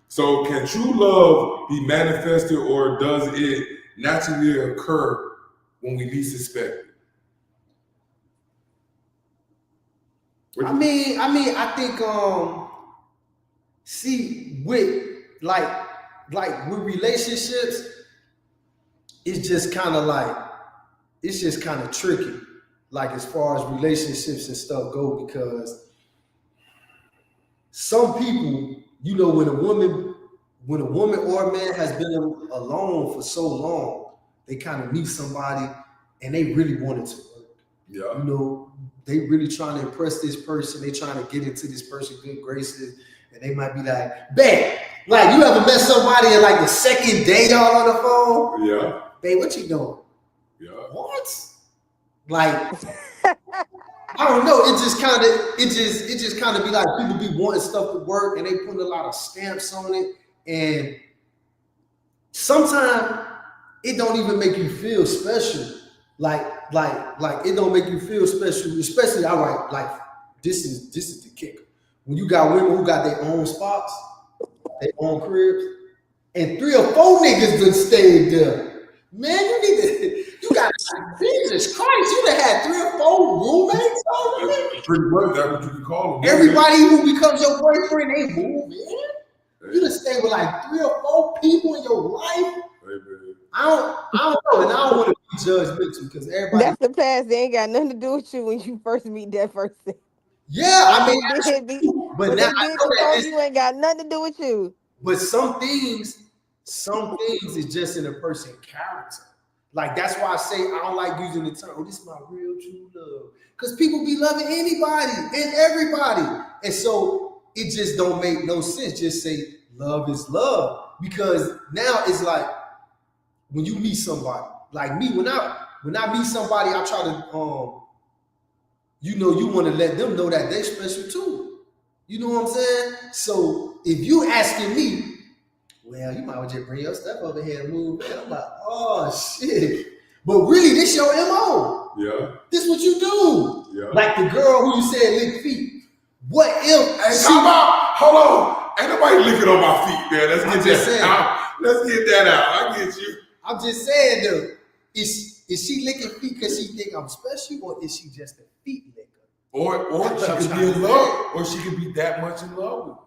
So can true love be manifested, or does it naturally occur when we least expect it? I mean, I think see with like with relationships, it's just kind of tricky, like as far as relationships and stuff go, because some people, you know, when a woman or a man has been alone for so long, they kind of meet somebody and they really want it to work. Yeah. You know, they really trying to impress this person. They trying to get into this person's good graces, and they might be like, "Babe, like you ever met somebody and like the second day y'all on the phone? Yeah. Babe, what you doing? Yeah. What? Like, I don't know. It just kind of be like people be wanting stuff to work, and they putting a lot of stamps on it, and sometimes it don't even make you feel special. Like it don't make you feel special, especially all right. Like this is the kicker. When you got women who got their own spots, their own cribs, and 3 or 4 niggas done stayed there. Man, you got Jesus Christ, you done had 3 or 4 roommates already. Pretty much that's what you can call them. Everybody who becomes your boyfriend, they move in. You done stay with like 3 or 4 people in your life. I don't know, and I don't want to be judgmental because everybody. That's the past. They ain't got nothing to do with you when you first meet that person. Yeah, I mean, What they did but now I know that you ain't got nothing to do with you. but some things is just in a person's character. Like that's why I say I don't like using the term, "Oh, this is my real true love," because people be loving anybody and everybody, and so it just don't make no sense. Just say love is love, because now it's like when you meet somebody, like me, when I meet somebody, I try to you want to let them know that they special too. You know what I'm saying? So if you asking me, well, you might as well just bring your stuff over here and move in. I'm like, oh shit. But really, this your MO. Yeah. This what you do. Yeah. Like the girl who you said lick feet. What if Hey, time out. Hold on. Ain't nobody licking on my feet, man. Let's get that out. Let's get that out. I get you. I'm just saying though, is she licking feet because she think I'm special, or is she just a feet licker? Or she could be in love, or she could be that much in love with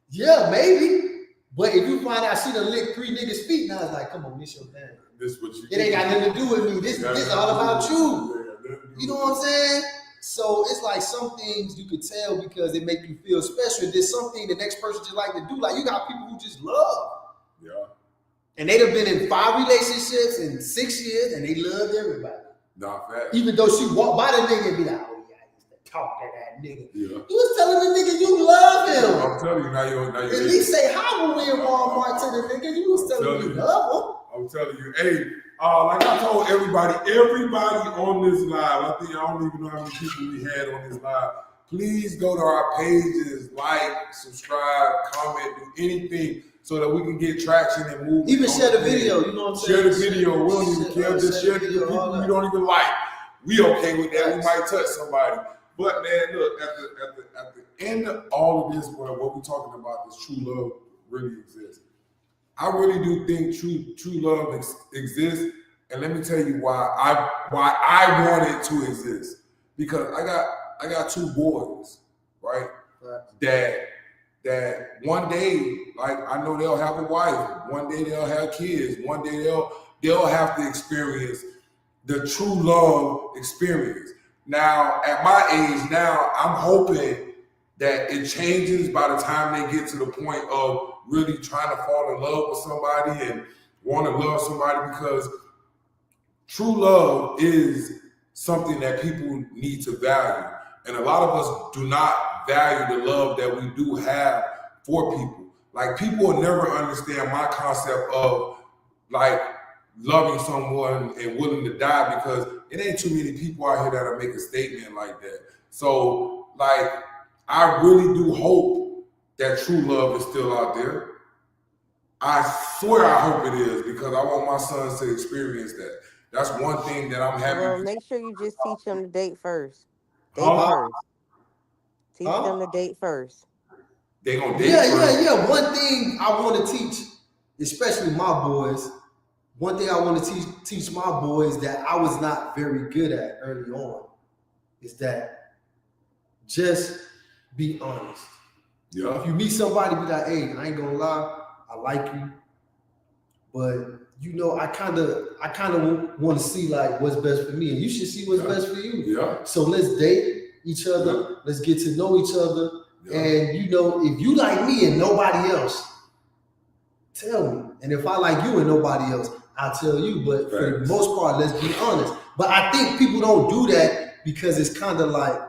you. Yeah, maybe. But if you find out she done licked 3 niggas' feet, now it's like, come on, this your thing. This what you It ain't got nothing to do with me. This all about you. You know what I'm saying? So it's like some things you could tell because it make you feel special. There's something the next person just like to do. Like you got people who just love. Yeah. And they'd have been in 5 relationships in 6 years and they loved everybody. Not fact. Even though she walked by the nigga and be like, oh yeah, I used to talk to that nigga. Yeah. You was telling the nigga you love him. I'm telling you, now you're At least say hi when we in Walmart to the nigga. You was telling me you love him. I'm telling you, hey, like I told everybody on this live, I don't even know how many people we had on this live. Please go to our pages, like, subscribe, comment, do anything so that we can get traction and move. Even share the video, you know what I'm saying? Share the video. We don't even care. Just share the people we don't even like. We okay with that. We might touch somebody. But man, look, at the end of all of this, what we're talking about, this true love really exists. I really do think true love exists, and let me tell you why I want it to exist. Because I got 2 boys, right? That one day, like I know they'll have a wife, one day they'll have kids, one day they'll have to experience the true love experience. Now, at my age now, I'm hoping that it changes by the time they get to the point of really trying to fall in love with somebody and want to love somebody, because true love is something that people need to value. And a lot of us do not value the love that we do have for people. Like, people will never understand my concept of like loving someone and willing to die, because it ain't too many people out here that'll make a statement like that. So, like, I really do hope that true love is still out there. I swear I hope it is, because I want my sons to experience that. That's one thing that I'm happy. Well, make sure you just teach them to date first. First. Teach them to date first. They gonna date first. Yeah. One thing I want to teach, especially my boys, teach my boys that I was not very good at early on, is that just be honest. Yeah. If you meet somebody, be like, hey, I ain't gonna lie, I like you, but you know, I kind of want to see like what's best for me, and you should see what's best for you. Yeah. So let's date each other. Yeah. Let's get to know each other. Yeah. And you know, if you like me and nobody else, tell me. And if I like you and nobody else, I'll tell you. But for the Facts. most part, let's be honest. But I think people don't do that because it's kind of like,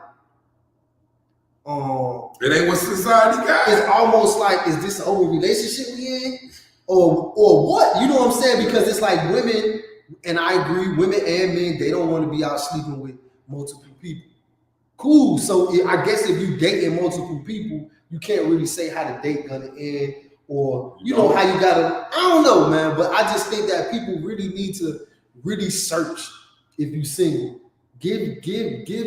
it ain't what society got. it's almost like, is this an open relationship we in, or what? You know what I'm saying? Because it's like women, and I agree, women and men, they don't want to be out sleeping with multiple people. Cool. So I guess if you dating multiple people, you can't really say how the date gonna end, or you know how you gotta. I don't know, man. But I just think that people really need to really search. If you single, give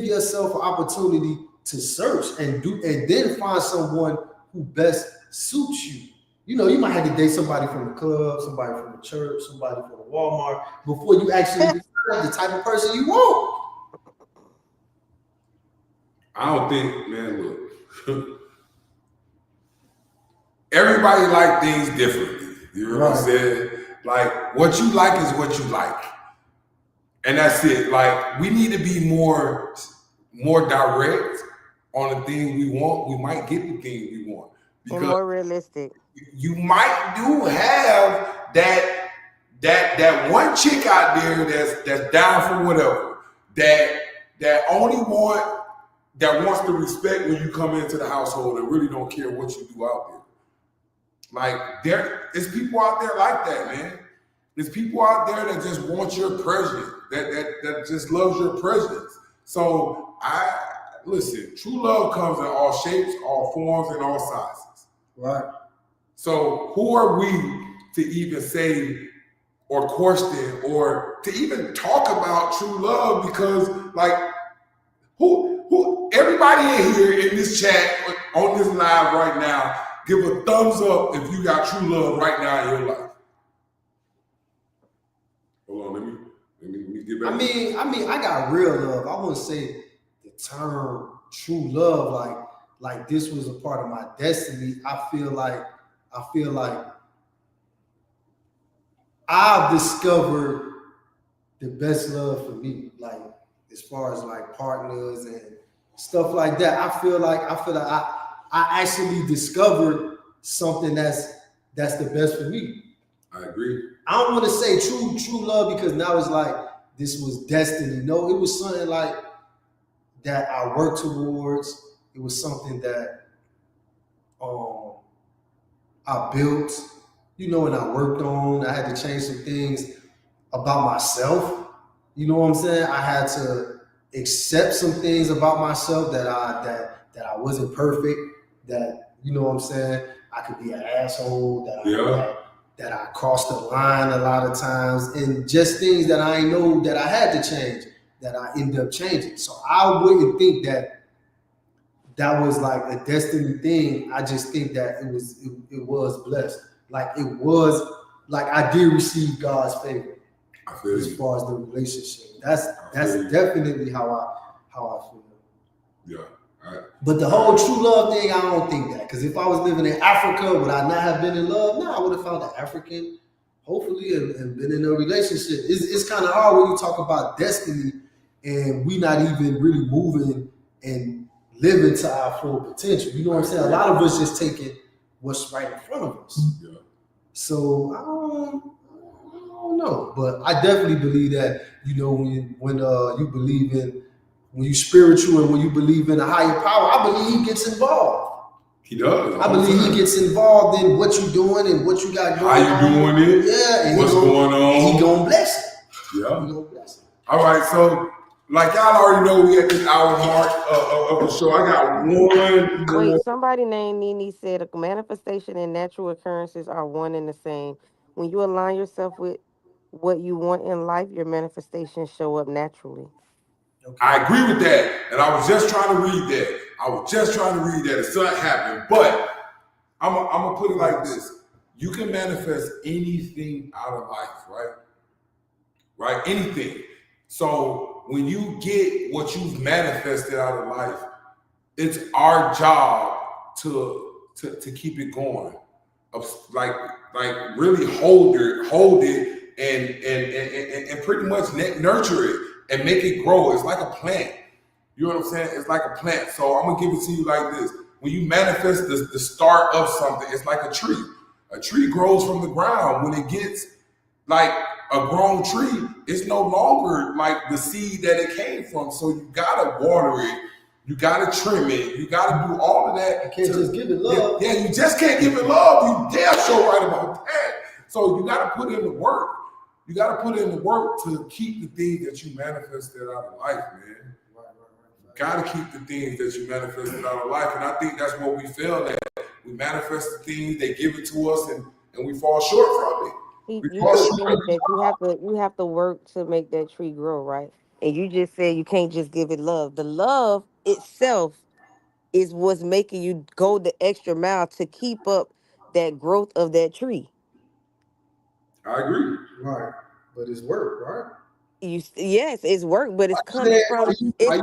yourself an opportunity to search and then find someone who best suits you. You know, you might have to date somebody from the club, somebody from the church, somebody from the Walmart before you actually decide the type of person you want. I don't think, man, look. Everybody like things differently. You know what I'm saying? Like, what you like is what you like. And that's it. Like, we need to be more direct on the things we want. We might get the things we want. And more realistic. You might do have that one chick out there that's down for whatever, that only wants to respect when you come into the household and really don't care what you do out there. Like, there is people out there like that, man. There's people out there that just want your presence, that just loves your presence. So listen, true love comes in all shapes, all forms, and all sizes. Right. So who are we to even say or question or to even talk about true love? Because like, who everybody in here in this chat on this live right now, give a thumbs up if you got true love right now in your life. Hold on, let me get back. I mean, I got real love. I wouldn't say the term true love like this was a part of my destiny. I feel like I've discovered the best love for me. Like, as far as like partners and stuff like that, I feel like I actually discovered something that's the best for me. I agree. I don't want to say true love because now it's like this was destiny. No, it was something like that I worked towards. It was something that I built, you know, and I worked on. I had to change some things about myself. You know what I'm saying? I had to accept some things about myself that I wasn't perfect. That, you know what I'm saying, I could be an asshole. That I crossed the line a lot of times, and just things that I know that I had to change, that I ended up changing. So I wouldn't think that was like a destiny thing. I just think that it was blessed. Like, it was like I did receive God's favor as far as the relationship. That's definitely how I feel. Yeah. But the whole true love thing, I don't think that. Because if I was living in Africa, would I not have been in love? No, I would have found an African, hopefully, and been in a relationship. It's kind of hard when you talk about destiny and we not even really moving and living to our full potential. You know what I'm saying? A lot of us just taking what's right in front of us. Yeah. So I don't know. But I definitely believe that, you know, when you believe in, when you spiritual and when you believe in a higher power, I believe he gets involved. He does. I believe he gets involved in what you're doing and what you got going on. How you doing it? Yeah. And what's going on? And he gonna bless it. Yeah. He gonna bless it. All right. So, like y'all already know, we at this hour mark of the show. I got one. Wait, somebody named Nene said a manifestation and natural occurrences are one and the same. When you align yourself with what you want in life, your manifestations show up naturally. Okay. I agree with that, and I was just trying to read that. It's not happening, but I'm gonna put it like this: you can manifest anything out of life, right? Right, anything. So when you get what you've manifested out of life, it's our job to keep it going, like really hold it and pretty much nurture it. And make it grow. It's like a plant. You know what I'm saying? It's like a plant. So I'm gonna give it to you like this. When you manifest the start of something, it's like a tree. A tree grows from the ground. When it gets like a grown tree is no longer like the seed that it came from. So you gotta water it, you gotta trim it, you gotta do all of that. You can't just give it love. Yeah, you just can't give it love. You damn sure right about that. So you gotta put in the work. You gotta put in the work to keep the things that you manifested out of life, man. You gotta keep the things that you manifested out of life. And I think that's what we fail at. We manifest the things, they give it to us, and we fall short from it. You just said that you have to work to make that tree grow, right? And you just said you can't just give it love. The love itself is what's making you go the extra mile to keep up that growth of that tree. I agree. Right. But it's work, right? Yes, it's work, but it's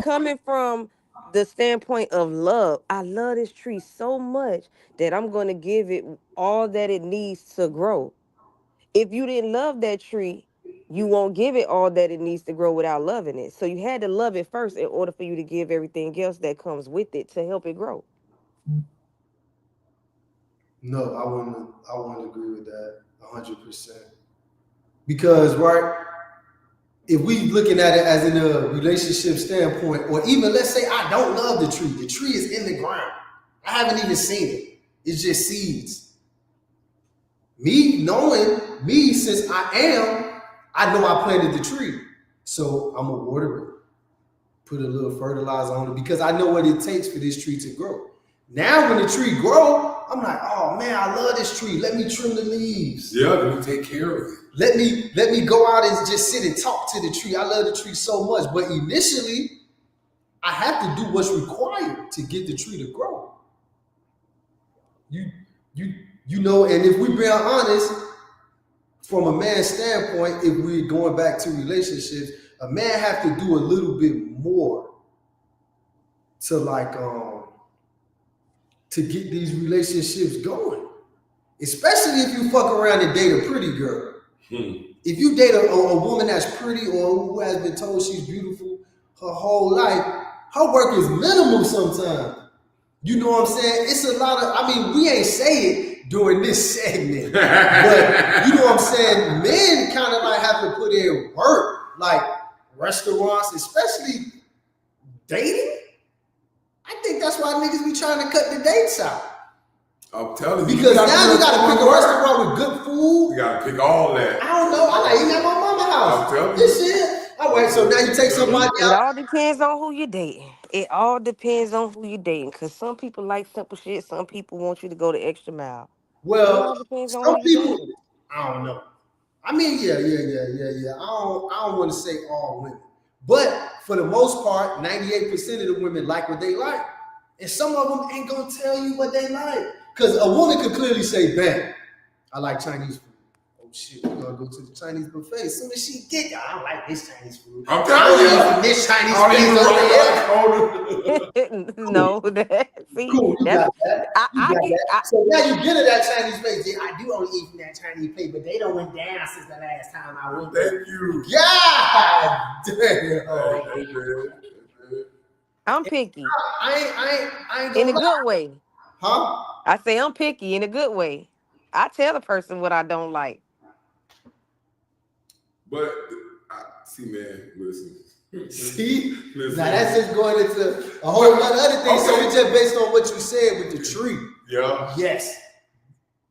coming from the standpoint of love. I love this tree so much that I'm going to give it all that it needs to grow. If you didn't love that tree, you won't give it all that it needs to grow without loving it. So you had to love it first in order for you to give everything else that comes with it to help it grow. No, I wouldn't agree with that 100%. Because, right, if we looking at it as in a relationship standpoint, or even let's say I don't love the tree is in the ground. I haven't even seen it. It's just seeds. Me knowing me since I know I planted the tree. So I'm gonna water it, put a little fertilizer on it because I know what it takes for this tree to grow. Now when the tree grow, I'm like, oh man, I love this tree. Let me trim the leaves. Yeah, let me take care of it. Let me go out and just sit and talk to the tree. I love the tree so much. But initially, I have to do what's required to get the tree to grow. You know, and if we're being honest, from a man's standpoint, if we're going back to relationships, a man have to do a little bit more to to get these relationships going. Especially if you fuck around and date a pretty girl. If you date a woman that's pretty or who has been told she's beautiful her whole life, her work is minimal sometimes. You know what I'm saying? It's a lot of, I mean, we ain't say it during this segment, but you know what I'm saying? Men kind of like have to put in work, like restaurants, especially dating. I think that's why niggas be trying to cut the dates out. I'm telling you. Because now you gotta pick a restaurant with good food. You gotta pick all that. I don't know. I like eating at my mama's house. I'm telling you. This shit. All right, so now you take somebody It out. all depends on who you're dating. It all depends on who you're dating. Because some people like simple shit. Some people want you to go the extra mile. It Well, all depends on some who you're people, dating. I don't know. I mean, yeah. I don't want to say all women. But for the most part, 98% of the women like what they like. And some of them ain't gonna tell you what they like. Because a woman could clearly say, bam, I like Chinese food. Oh shit, we're gonna go to the Chinese buffet. As soon as she get there, I don't like this Chinese food. I'm telling you. This Chinese food. No, see, Cool, you that's got that. So now you get to that Chinese place. Yeah, I do only eat from that Chinese place, but they don't went down since the last time I went there. Thank you. God damn. I'm picky I ain't in a gonna lie. good way. Huh? I say I'm picky in a good way. I tell the person what I don't like. But see, man, listen. See? Listen. Now that's just going into a whole lot of other things. So Okay. it's just based on what you said with the tree. Yeah. Yes.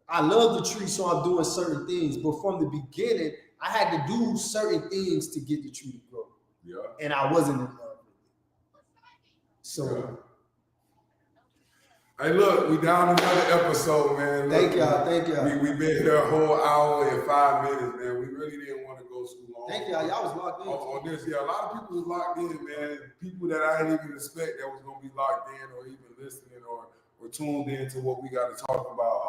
I love the tree, so I'm doing certain things. But from the beginning, I had to do certain things to get the tree to grow. Yeah. And I wasn't in love with it. So Yeah. Hey, look, we down another episode, man. Look, thank y'all. We've been here a whole hour and 5 minutes, man. We really didn't want to go too long. Thank y'all. Y'all was locked in. On this, yeah, a lot of people was locked in, man. People that I didn't even expect that was gonna be locked in or even listening or tuned in to what we got to talk about.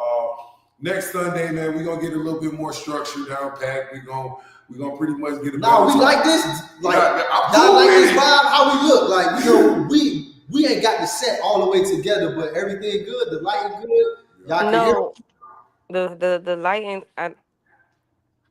Next Sunday, man, we're gonna get a little bit more structure down pat. We're gonna pretty much get a No, we like this. Like, I like this vibe, how we look. Like, you know, we ain't got the set all the way together, but everything good. The lighting good. Y'all can No, the lighting, I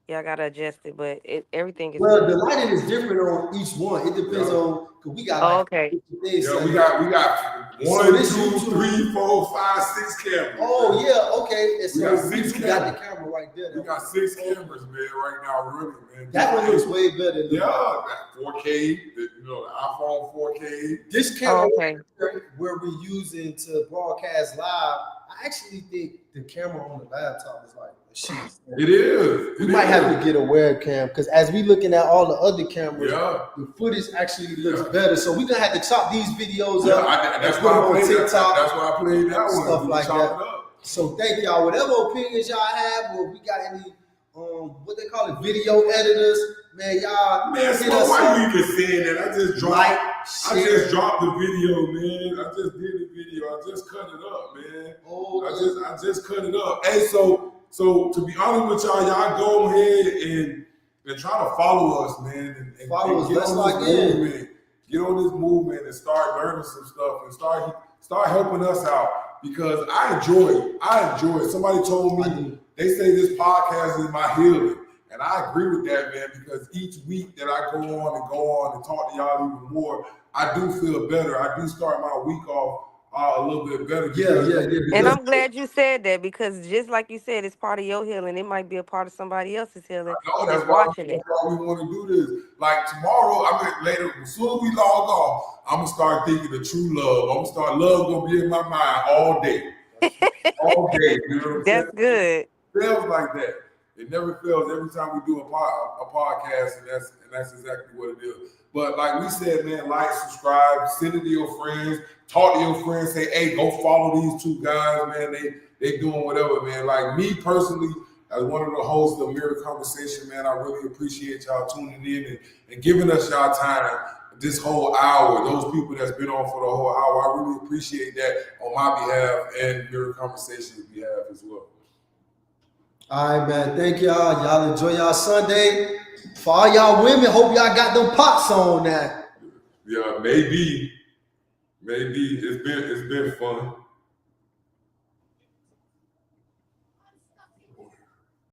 gotta adjust it, but everything is Well, good. the lighting is different on each one. It depends on because we got like okay. 50 things. Yeah, we got So 1, this 2, YouTube- 3, 4, 5, 6 cameras. Oh yeah, okay. And We so got we 6 got cameras. the camera camera right there. We got 6 cameras, man, right now, really, man. That one looks way better. Than Yeah, that 4K, the iPhone 4K. This camera Oh, okay. where we're using to broadcast live, I actually think the camera on the laptop is like a shit. It is. We might have to get a webcam because as we looking at all the other cameras, Yeah. the footage actually looks better. So we're gonna have to chop these videos Yeah, up. that's put why them I on played TikTok, That's why I played that one. stuff We like chop that. it up. So thank y'all. Whatever opinions y'all have, or if we got any what they call it, video editors, man, y'all Man, hit Smoke, us why up. you even saying that? I just dropped. Like, I share. just dropped the video, man. I just did the video. I just cut it up, man. Oh, I just cut it up. Hey, so to be honest with y'all go ahead and try to follow us, man, and Follow us. get Let's on lock this in. movement. Get on this movement and start learning some stuff and start helping us out because I enjoy it. I enjoy it. Somebody told I me do. they say this podcast is my healing. And I agree with that, man, because each week that I go on and talk to y'all even more, I do feel better. I do start my week off a little bit better. Yeah. And I'm glad you said that because just like you said, it's part of your healing. It might be a part of somebody else's healing. No, Just that's why watching it. we want to do this. Like tomorrow, later, as soon as we log off, I'm gonna start thinking of true love. I'm gonna start love gonna be in my mind all day. All day. You know what I'm saying? That's good. It feels like that. It never fails every time we do a podcast, and that's exactly what it is. But like we said, man, like, subscribe, send it to your friends, talk to your friends, say, hey, go follow these 2 guys, man. They doing whatever, man. Like me personally, as one of the hosts of Mirror Conversation, man, I really appreciate y'all tuning in and giving us y'all time this whole hour. Those people that's been on for the whole hour, I really appreciate that on my behalf and Mirror Conversation's behalf as well. All right, man. Thank y'all. Y'all enjoy y'all Sunday. For all y'all women, hope y'all got them pots on now. Yeah, maybe. It's been fun.